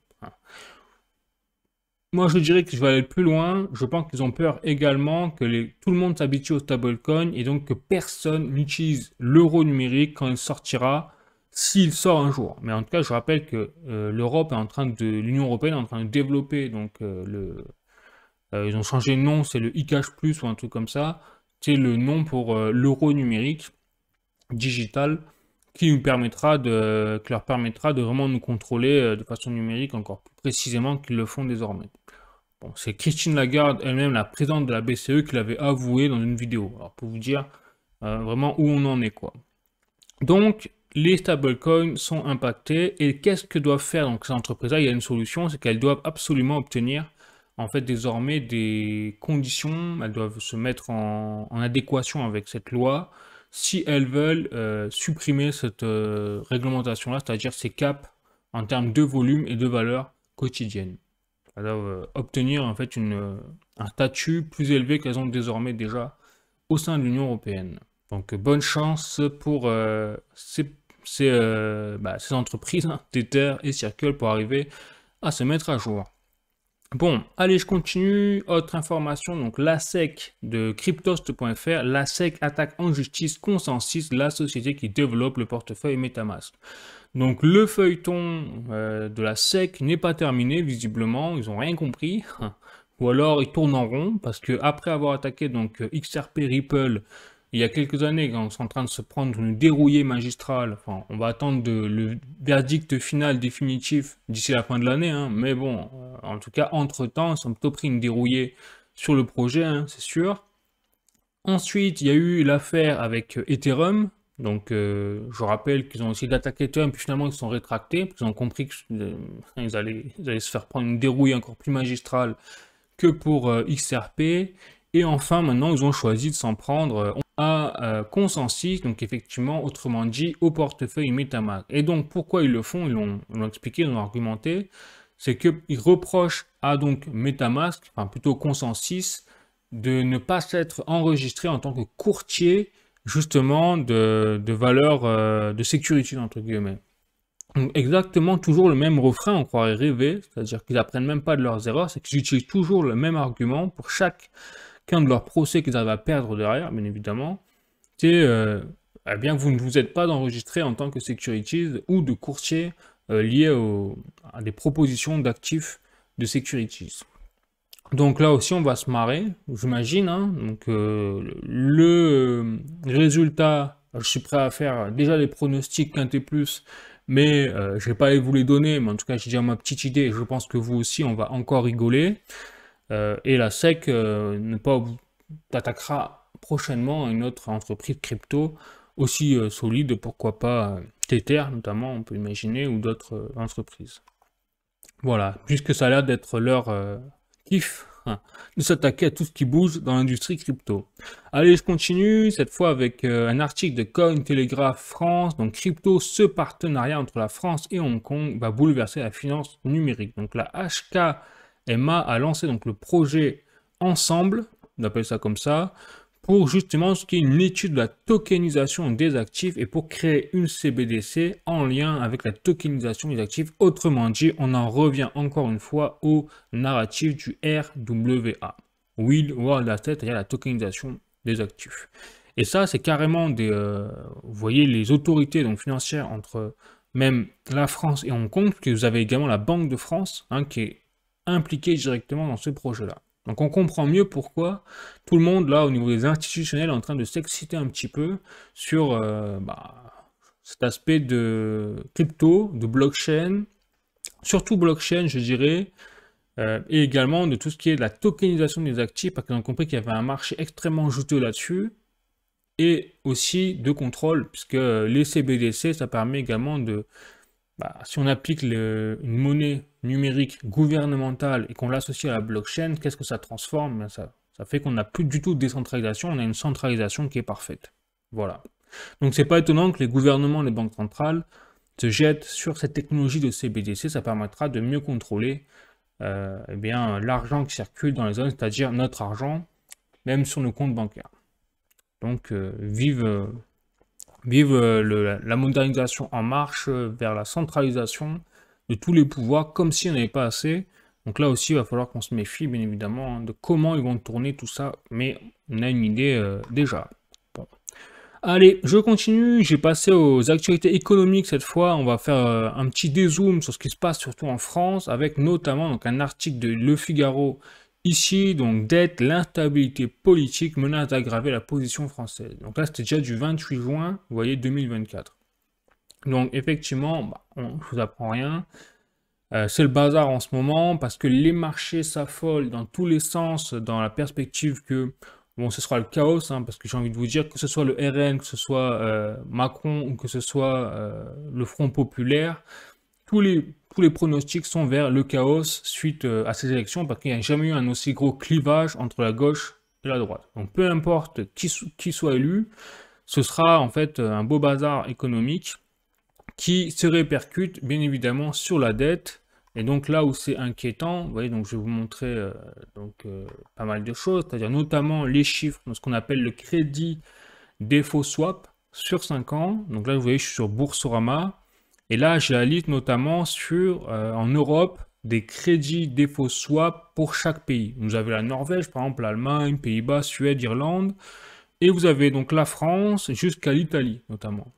Moi, je dirais que je vais aller plus loin. Je pense qu'ils ont peur également que tout le monde s'habitue au stablecoin et donc que personne n'utilise l'euro numérique quand il sortira, s'il sort un jour. Mais en tout cas, je rappelle que l'Europe est en train l'Union européenne est en train de développer donc ils ont changé de nom, c'est le eCash Plus ou un truc comme ça. C'est le nom pour l'euro numérique digital qui leur permettra de vraiment nous contrôler de façon numérique encore plus précisément qu'ils le font désormais. Bon, c'est Christine Lagarde elle-même, la présidente de la BCE, qui l'avait avoué dans une vidéo. Alors pour vous dire vraiment où on en est quoi. Donc les stablecoins sont impactés et qu'est-ce que doivent faire donc ces entreprises-là? Il y a une solution, c'est qu'elles doivent absolument obtenir en fait désormais des conditions, elles doivent se mettre en adéquation avec cette loi si elles veulent supprimer cette réglementation-là, c'est-à-dire ces caps en termes de volume et de valeur quotidienne. Elles doivent obtenir en fait un statut plus élevé qu'elles ont désormais déjà au sein de l'Union européenne. Donc bonne chance pour ces entreprises, Tether et Circle, pour arriver à se mettre à jour. Bon, allez, je continue. Autre information, donc la SEC de cryptost.fr, la SEC attaque en justice Consensus, la société qui développe le portefeuille MetaMask. Donc le feuilleton de la SEC n'est pas terminé, visiblement, ils n'ont rien compris. Ou alors ils tournent en rond, parce que après avoir attaqué donc XRP Ripple, il y a quelques années, quand on est en train de se prendre une dérouillée magistrale, enfin, on va attendre le verdict final définitif d'ici la fin de l'année, hein, mais bon, en tout cas, entre-temps, ils ont plutôt pris une dérouillée sur le projet, hein, c'est sûr. Ensuite, il y a eu l'affaire avec Ethereum. Donc, je rappelle qu'ils ont essayé d'attaquer Ethereum, puis finalement, ils se sont rétractés, parce qu'ils ont compris qu'ils allaient se faire prendre une dérouille encore plus magistrale que pour XRP. Et enfin, maintenant, ils ont choisi de s'en prendre à Consensus, donc effectivement, autrement dit, au portefeuille MetaMask. Et donc, pourquoi ils le font? Ils l'ont expliqué, ils l'ont argumenté. C'est qu'ils reprochent à donc MetaMask, enfin plutôt Consensus, de ne pas s'être enregistré en tant que courtier, justement, de valeurs de sécurité, entre guillemets. Donc, exactement toujours le même refrain, on croirait rêver, c'est-à-dire qu'ils apprennent même pas de leurs erreurs, c'est qu'ils utilisent toujours le même argument pour chacun de leurs procès qu'ils arrivent à perdre derrière, bien évidemment. C'est, eh bien, vous ne vous êtes pas enregistré en tant que securities ou de courtier lié à des propositions d'actifs de securities. Donc là aussi, on va se marrer, j'imagine, hein. Donc le résultat, je suis prêt à faire déjà les pronostics quinté plus, mais je ne vais pas vous les donner, mais en tout cas, j'ai déjà ma petite idée, et je pense que vous aussi, on va encore rigoler. Et la SEC ne pas t'attaquera prochainement à une autre entreprise crypto aussi solide, pourquoi pas Tether notamment, on peut imaginer, ou d'autres entreprises. Voilà, puisque ça a l'air d'être leur kiff de s'attaquer à tout ce qui bouge dans l'industrie crypto. Allez, je continue, cette fois avec un article de Cointelegraph France. Donc, crypto, ce partenariat entre la France et Hong Kong va bouleverser la finance numérique. Donc, la HKMA a lancé donc, le projet Ensemble, on appelle ça comme ça, pour justement ce qui est une étude de la tokenisation des actifs et pour créer une CBDC en lien avec la tokenisation des actifs. Autrement dit, on en revient encore une fois au narratif du RWA, Real World Asset, c'est-à-dire la tokenisation des actifs. Et ça, c'est carrément des, vous voyez, les autorités donc, financières entre même la France et Hong Kong, parce que vous avez également la Banque de France hein, qui est impliquée directement dans ce projet-là. Donc on comprend mieux pourquoi tout le monde, là, au niveau des institutionnels, est en train de s'exciter un petit peu sur cet aspect de crypto, de blockchain, surtout blockchain, je dirais, et également de tout ce qui est de la tokenisation des actifs, parce qu'ils ont compris qu'il y avait un marché extrêmement juteux là-dessus, et aussi de contrôle, puisque les CBDC, ça permet également de... si on applique une monnaie numérique gouvernementale et qu'on l'associe à la blockchain, qu'est-ce que ça transforme? Ça fait qu'on n'a plus du tout de décentralisation, on a une centralisation qui est parfaite. Voilà. Donc c'est pas étonnant que les gouvernements, les banques centrales se jettent sur cette technologie de CBDC, ça permettra de mieux contrôler l'argent qui circule dans les zones, c'est-à-dire notre argent, même sur nos comptes bancaires. Donc vive la modernisation en marche vers la centralisation de tous les pouvoirs, comme si on n'avait pas assez. Donc là aussi, il va falloir qu'on se méfie, bien évidemment, de comment ils vont tourner tout ça, mais on a une idée déjà. Bon. Allez, je continue, j'ai passé aux actualités économiques cette fois, on va faire un petit dézoom sur ce qui se passe surtout en France, avec notamment donc, un article de Le Figaro. Ici, donc, dette, l'instabilité politique menace d'aggraver la position française. Donc là, c'était déjà du 28 juin, vous voyez, 2024. Donc, effectivement, je ne vous apprends rien. C'est le bazar en ce moment, parce que les marchés s'affolent dans tous les sens, dans la perspective que, bon, ce sera le chaos, hein, parce que j'ai envie de vous dire, que ce soit le RN, que ce soit Macron, ou que ce soit le Front Populaire, tous les pronostics sont vers le chaos suite à ces élections parce qu'il n'y a jamais eu un aussi gros clivage entre la gauche et la droite. Donc peu importe qui soit élu, ce sera en fait un beau bazar économique qui se répercute bien évidemment sur la dette. Et donc là où c'est inquiétant, vous voyez, donc je vais vous montrer pas mal de choses, c'est-à-dire notamment les chiffres de ce qu'on appelle le crédit défaut swap sur 5 ans. Donc là, vous voyez, je suis sur Boursorama. Et là, j'ai la liste notamment sur, en Europe, des crédits défaut swap pour chaque pays. Vous avez la Norvège, par exemple, l'Allemagne, Pays-Bas, Suède, Irlande, et vous avez donc la France jusqu'à l'Italie, notamment.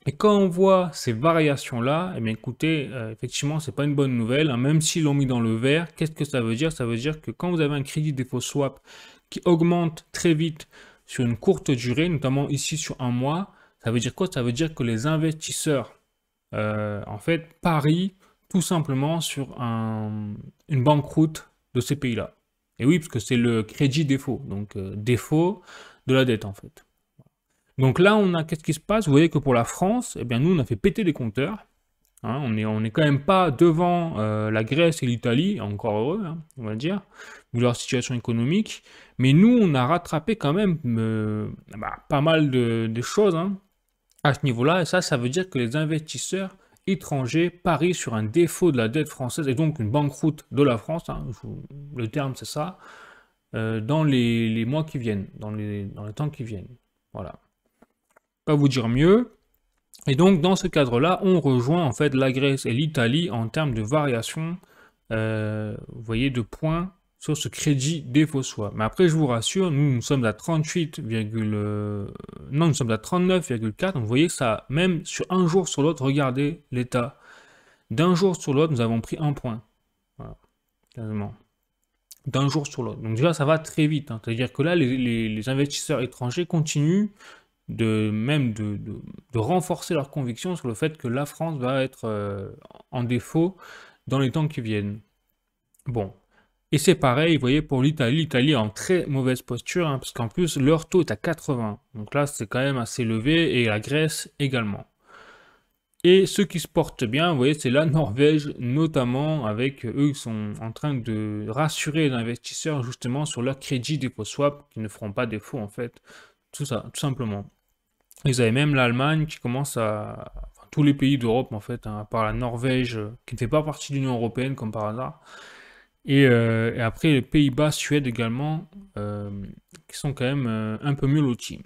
Et quand on voit ces variations-là, eh bien écoutez, effectivement, c'est pas une bonne nouvelle, hein, même s'ils l'ont mis dans le vert, qu'est-ce que ça veut dire? Ça veut dire que quand vous avez un crédit défaut swap qui augmente très vite sur une courte durée, notamment ici sur un mois, ça veut dire quoi? Ça veut dire que les investisseurs, en fait, parient tout simplement sur une banqueroute de ces pays-là. Et oui, parce que c'est le crédit défaut, donc défaut de la dette en fait. Donc là, qu'est-ce qui se passe? Vous voyez que pour la France, eh bien nous, on a fait péter les compteurs. Hein, on est quand même pas devant la Grèce et l'Italie, encore heureux, hein, on va dire, vu leur situation économique. Mais nous, on a rattrapé quand même pas mal de choses hein, à ce niveau-là. Et ça veut dire que les investisseurs étrangers parient sur un défaut de la dette française et donc une banqueroute de la France, hein, le terme c'est ça, dans les mois qui viennent, dans les temps qui viennent. Voilà. Pas vous dire mieux. Et donc, dans ce cadre-là, on rejoint en fait la Grèce et l'Italie en termes de variation, vous voyez, de points sur ce crédit défaut swap. Mais après, je vous rassure, nous sommes à 38, non, nous sommes à 39,4. Donc, vous voyez que ça, même sur un jour sur l'autre, regardez l'état. D'un jour sur l'autre, nous avons pris un point. Voilà, quasiment. D'un jour sur l'autre. Donc déjà, ça va très vite. Hein. C'est-à-dire que là, les investisseurs étrangers continuent de renforcer leur conviction sur le fait que la France va être en défaut dans les temps qui viennent. Bon. Et c'est pareil, vous voyez, pour l'Italie. L'Italie est en très mauvaise posture, hein, parce qu'en plus, leur taux est à 80. Donc là, c'est quand même assez élevé, et la Grèce également. Et ceux qui se portent bien, vous voyez, c'est la Norvège, notamment, avec eux, ils sont en train de rassurer les investisseurs, justement, sur leur crédit défaut swap, qui ne feront pas défaut, en fait. Tout ça, tout simplement. Vous avez même l'Allemagne qui commence enfin, tous les pays d'Europe, en fait, hein, à part la Norvège, qui ne fait pas partie de l'Union Européenne, comme par hasard. Et après, les Pays-Bas, Suède également, qui sont quand même un peu mieux lotis.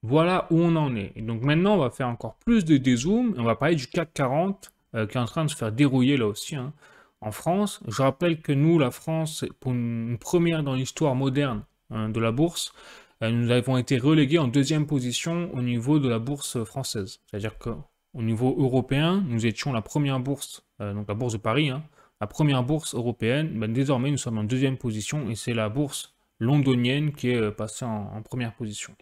Voilà où on en est. Et donc maintenant, on va faire encore plus de dézoom. On va parler du CAC 40, qui est en train de se faire dérouiller là aussi, hein, en France. Je rappelle que nous, la France, pour une première dans l'histoire moderne hein, de la bourse, nous avons été relégués en deuxième position au niveau de la bourse française. C'est-à-dire qu'au niveau européen, nous étions la première bourse, donc la bourse de Paris, hein, la première bourse européenne. Ben, désormais, nous sommes en deuxième position et c'est la bourse londonienne qui est passée en première position.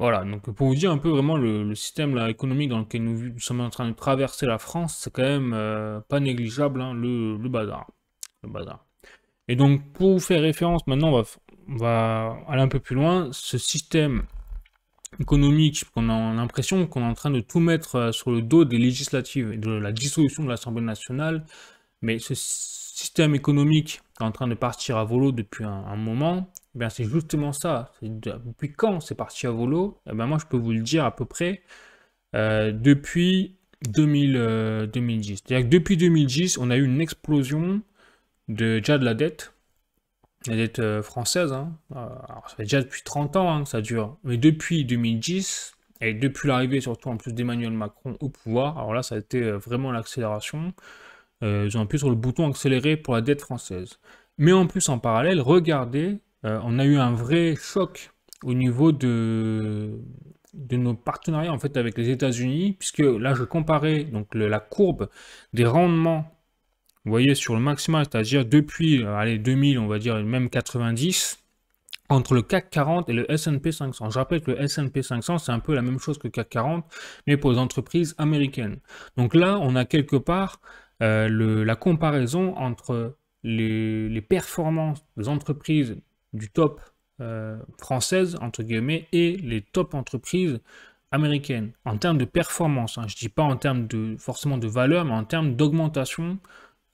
Voilà, donc pour vous dire un peu vraiment le système là, économique dans lequel nous sommes en train de traverser la France, c'est quand même pas négligeable, hein, le bazar. Le bazar. Et donc, pour vous faire référence, maintenant, on va aller un peu plus loin. Ce système économique, qu'on a l'impression qu'on est en train de tout mettre sur le dos des législatives et de la dissolution de l'Assemblée nationale, mais ce système économique est en train de partir à volo depuis un moment, eh bien c'est justement ça. Depuis quand c'est parti à volo? Eh bien moi, je peux vous le dire à peu près depuis 2010. C'est-à-dire que depuis 2010, on a eu une explosion déjà de la dette française, hein. Alors, ça fait déjà depuis 30 ans hein, que ça dure, mais depuis 2010, et depuis l'arrivée surtout en plus d'Emmanuel Macron au pouvoir, alors là ça a été vraiment l'accélération, ils ont appuyé sur le bouton accéléré pour la dette française. Mais en plus en parallèle, regardez, on a eu un vrai choc au niveau de nos partenariats en fait avec les États-Unis, puisque là je comparais donc la courbe des rendements. Vous voyez, sur le maximal, c'est-à-dire depuis, allez, 2000, on va dire, même 90, entre le CAC 40 et le S&P 500. Je rappelle que le S&P 500, c'est un peu la même chose que le CAC 40, mais pour les entreprises américaines. Donc là, on a quelque part la comparaison entre les performances des entreprises du top françaises, entre guillemets, et les top entreprises américaines, en termes de performance. Hein. Je ne dis pas en termes forcément de valeur, mais en termes d'augmentation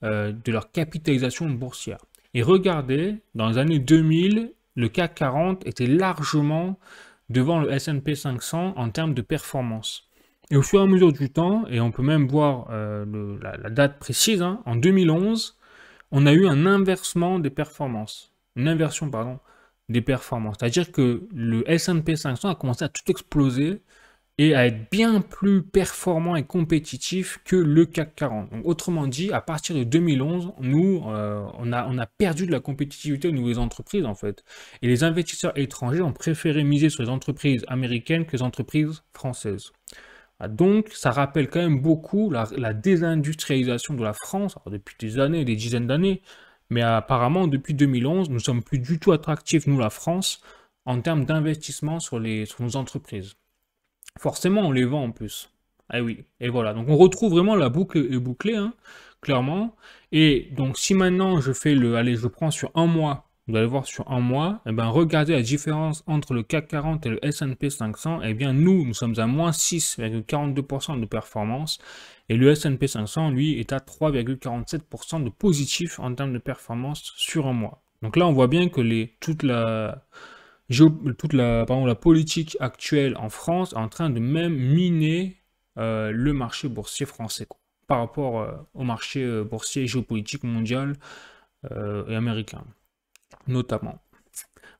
de leur capitalisation boursière. Et regardez, dans les années 2000, le CAC 40 était largement devant le S&P 500 en termes de performance. Et au fur et à mesure du temps, et on peut même voir la date précise, hein, en 2011, on a eu un inversement des performances. Une inversion, pardon, des performances. C'est-à-dire que le S&P 500 a commencé à tout exploser et à être bien plus performant et compétitif que le CAC 40. Donc, autrement dit, à partir de 2011, nous, on a perdu de la compétitivité au niveau des entreprises, en fait. Et les investisseurs étrangers ont préféré miser sur les entreprises américaines que les entreprises françaises. Donc, ça rappelle quand même beaucoup la désindustrialisation de la France, alors depuis des années, des dizaines d'années, mais apparemment, depuis 2011, nous ne sommes plus du tout attractifs, nous, la France, en termes d'investissement sur nos entreprises. Forcément, on les vend en plus. Ah oui, et voilà. Donc, on retrouve vraiment la boucle est bouclée, hein, clairement. Et donc, si maintenant je fais allez, je prends sur un mois, vous allez voir sur un mois, et ben, regardez la différence entre le CAC 40 et le S&P 500. Eh bien, nous sommes à moins 6,42% de performance. Et le S&P 500, lui, est à 3,47% de positif en termes de performance sur un mois. Donc là, on voit bien que toute la politique actuelle en France est en train de même miner le marché boursier français, quoi, par rapport au marché boursier et géopolitique mondial et américain, notamment.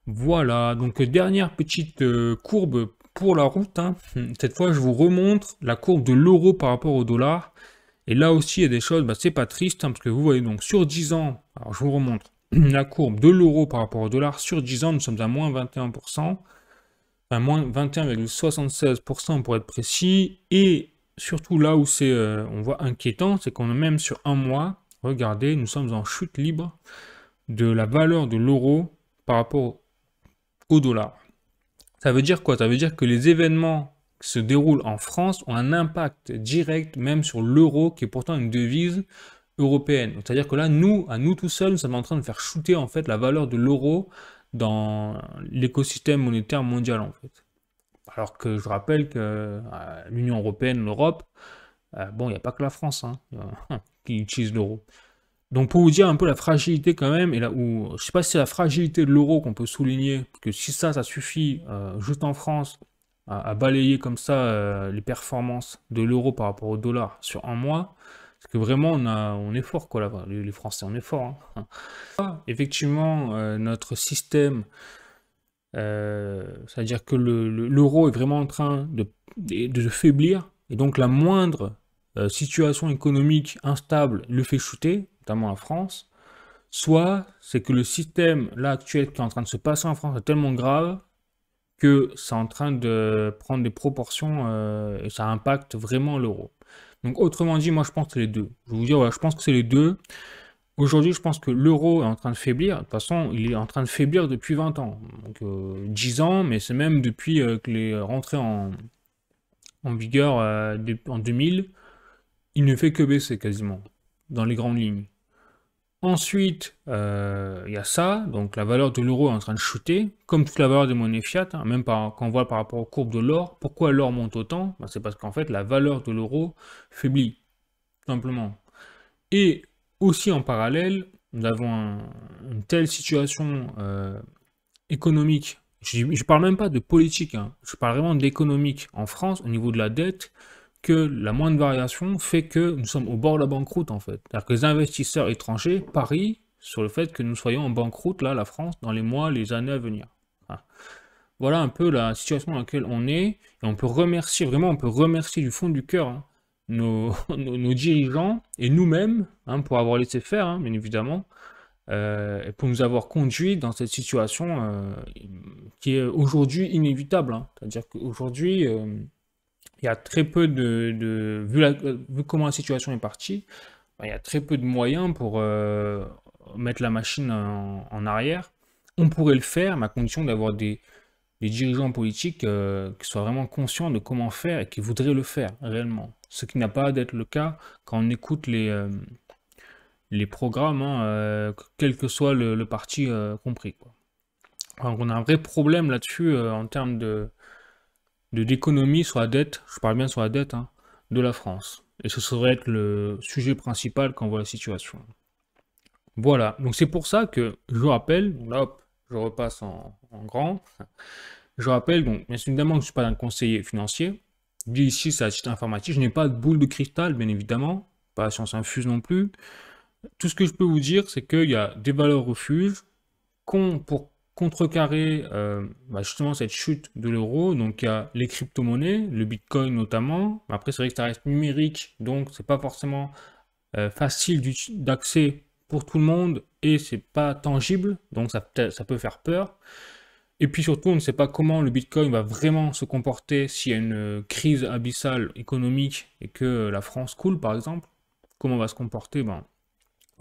Voilà, donc dernière petite courbe pour la route, hein. Cette fois, je vous remontre la courbe de l'euro par rapport au dollar. Et là aussi, il y a des choses, c'est pas triste, hein, parce que vous voyez, donc sur 10 ans, alors je vous remontre la courbe de l'euro par rapport au dollar. Sur 10 ans, nous sommes à moins 21%, enfin moins 21,76% pour être précis. Et surtout là où c'est, on voit inquiétant, c'est qu'on est même sur un mois, regardez, nous sommes en chute libre de la valeur de l'euro par rapport au dollar. Ça veut dire quoi? Ça veut dire que les événements qui se déroulent en France ont un impact direct même sur l'euro, qui est pourtant une devise européenne. C'est-à-dire que là, à nous tout seuls, nous sommes en train de faire shooter en fait la valeur de l'euro dans l'écosystème monétaire mondial en fait. Alors que je rappelle que l'Union européenne, l'Europe, bon, il n'y a pas que la France hein, qui utilise l'euro. Donc pour vous dire un peu la fragilité quand même, et là où je sais pas si c'est la fragilité de l'euro qu'on peut souligner, parce que si ça suffit juste en France à balayer comme ça les performances de l'euro par rapport au dollar sur un mois, parce que vraiment on est fort quoi là-bas, les Français on est fort. Hein. Effectivement notre système, c'est-à-dire que l'euro est vraiment en train de faiblir, et donc la moindre situation économique instable le fait chuter, notamment en France, soit c'est que le système là actuel qui est en train de se passer en France est tellement grave que c'est en train de prendre des proportions et ça impacte vraiment l'euro. Donc autrement dit, moi je pense que c'est les deux. Je vais vous dire, ouais, je pense que c'est les deux. Aujourd'hui, je pense que l'euro est en train de faiblir. De toute façon, il est en train de faiblir depuis 20 ans. Donc 10 ans, mais c'est même depuis que les rentrées en vigueur en 2000, il ne fait que baisser quasiment, dans les grandes lignes. Ensuite, il y a ça, donc la valeur de l'euro est en train de chuter, comme toute la valeur des monnaies fiat, hein, même quand on voit par rapport aux courbes de l'or. Pourquoi l'or monte autant? C'est parce qu'en fait, la valeur de l'euro faiblit, tout simplement. Et aussi en parallèle, nous avons une telle situation économique, je ne parle même pas de politique, hein, je parle vraiment d'économique en France, au niveau de la dette, que la moindre variation fait que nous sommes au bord de la banqueroute en fait. C'est-à-dire que les investisseurs étrangers parient sur le fait que nous soyons en banqueroute, là, la France, dans les mois, les années à venir. Voilà un peu la situation dans laquelle on est, et on peut remercier, vraiment, on peut remercier du fond du cœur hein, nos dirigeants et nous-mêmes hein, pour avoir laissé faire, hein, bien évidemment, et pour nous avoir conduits dans cette situation qui est aujourd'hui inévitable. Hein. C'est-à-dire qu'aujourd'hui, il y a très peu vu comment la situation est partie, il y a très peu de moyens pour mettre la machine en arrière. On pourrait le faire, mais à condition d'avoir des dirigeants politiques qui soient vraiment conscients de comment faire et qui voudraient le faire réellement. Ce qui n'a pas d'être le cas quand on écoute les programmes, hein, quel que soit le parti compris. Quoi. Donc on a un vrai problème là-dessus en termes d'économie sur la dette, je parle bien sur la dette, hein, de la France. Et ce serait être le sujet principal quand on voit la situation. Voilà, donc c'est pour ça que je vous rappelle, là hop, je repasse en grand. Je rappelle, donc, bien évidemment, je ne suis pas un conseiller financier. Je dis ici, c'est à titre informatif. Je n'ai pas de boule de cristal, bien évidemment. Pas la science infuse non plus. Tout ce que je peux vous dire, c'est qu'il y a des valeurs refuges contrecarrer justement cette chute de l'euro. Donc il y a les crypto-monnaies, le Bitcoin notamment. Après, c'est vrai que ça reste numérique, donc c'est pas forcément facile d'accès pour tout le monde et c'est pas tangible, donc ça peut faire peur. Et puis surtout, on ne sait pas comment le Bitcoin va vraiment se comporter s'il y a une crise abyssale économique et que la France coule, par exemple. Comment va se comporter? Ben,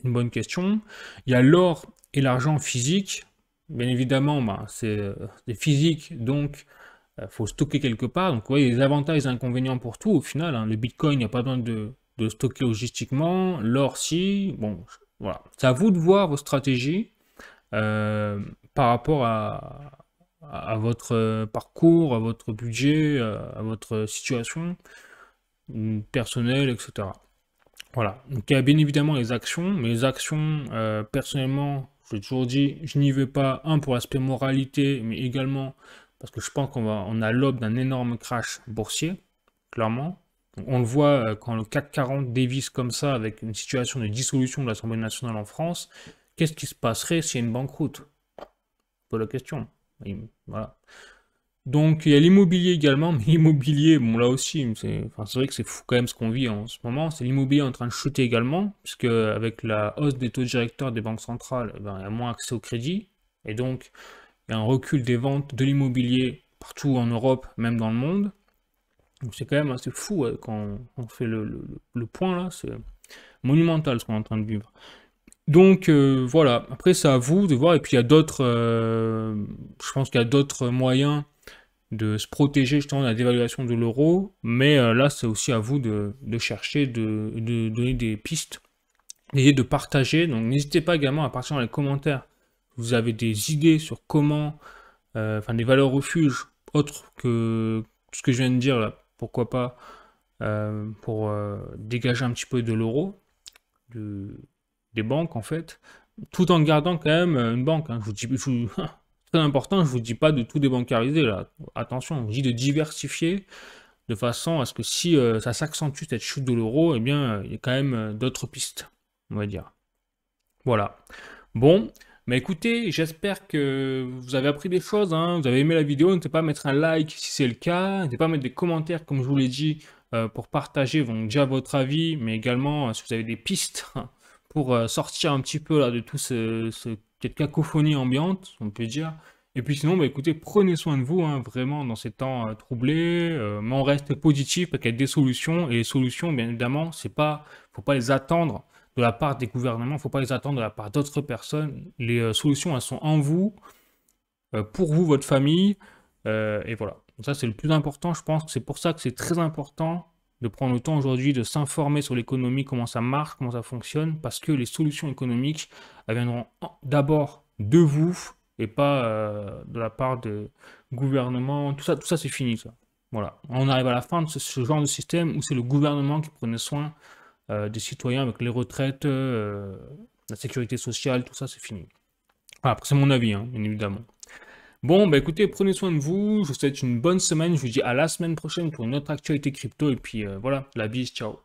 une bonne question. Il y a l'or et l'argent physique. Bien évidemment, ben, c'est physique, donc il faut stocker quelque part. Donc, il y a des avantages et des inconvénients pour tout au final. Hein. Le Bitcoin, il n'y a pas besoin de stocker logistiquement. L'or, si. Bon, voilà. C'est à vous de voir vos stratégies par rapport à votre parcours, à votre budget, à votre situation personnelle, etc. Voilà. Donc il y a bien évidemment les actions, mais les actions, personnellement, j'ai toujours dit, je n'y vais pas, un, pour l'aspect moralité, mais également parce que je pense on a l'aube d'un énorme crash boursier, clairement. Donc, on le voit quand le CAC 40 dévisse comme ça, avec une situation de dissolution de l'Assemblée nationale en France, qu'est-ce qui se passerait s'il y a une banqueroute? Pas la question. Voilà. Donc il y a l'immobilier également, mais l'immobilier, bon là aussi, c'est vrai que c'est fou quand même ce qu'on vit en ce moment, c'est l'immobilier en train de chuter également, puisque avec la hausse des taux directeurs des banques centrales, il y a moins accès au crédit, et donc il y a un recul des ventes de l'immobilier partout en Europe, même dans le monde. Donc c'est quand même assez fou quand on fait le point là, c'est monumental ce qu'on est en train de vivre. Donc voilà, après c'est à vous de voir, et puis il y a d'autres, je pense qu'il y a d'autres moyens de se protéger justement de la dévaluation de l'euro, mais là c'est aussi à vous de chercher, de donner des pistes, d'essayer de partager, donc n'hésitez pas également à partager dans les commentaires, vous avez des idées sur comment, des valeurs refuges autres que ce que je viens de dire là, pourquoi pas, pour dégager un petit peu de l'euro, des banques en fait, tout en gardant quand même une banque, hein. Très important, je vous dis pas de tout débancariser là, attention, je dis de diversifier de façon à ce que si ça s'accentue cette chute de l'euro, eh bien il y a quand même d'autres pistes, on va dire. Voilà. Bon, mais écoutez, j'espère que vous avez appris des choses, hein, vous avez aimé la vidéo, n'hésitez pas à mettre un like si c'est le cas, n'hésitez pas à mettre des commentaires comme je vous l'ai dit pour partager donc, déjà votre avis, mais également si vous avez des pistes pour sortir un petit peu là, de tout cette cacophonie ambiante, on peut dire. Et puis sinon, bah, écoutez, prenez soin de vous, hein, vraiment, dans ces temps troublés, mais on reste positif parce qu'il y a des solutions, et les solutions, bien évidemment, faut pas les attendre de la part des gouvernements, faut pas les attendre de la part d'autres personnes. Les solutions, elles sont en vous, pour vous, votre famille, et voilà. Donc ça, c'est le plus important, je pense. C'est pour ça que c'est très important de prendre le temps aujourd'hui de s'informer sur l'économie, comment ça marche, comment ça fonctionne, parce que les solutions économiques, elles viendront d'abord de vous et pas de la part de gouvernement. Tout ça c'est fini, ça. Voilà. On arrive à la fin de ce genre de système où c'est le gouvernement qui prenait soin des citoyens avec les retraites, la sécurité sociale, tout ça, c'est fini. Voilà, après, c'est mon avis, hein, bien évidemment. Bon, bah écoutez, prenez soin de vous, je vous souhaite une bonne semaine, je vous dis à la semaine prochaine pour une autre actualité crypto, et puis voilà, la bise, ciao.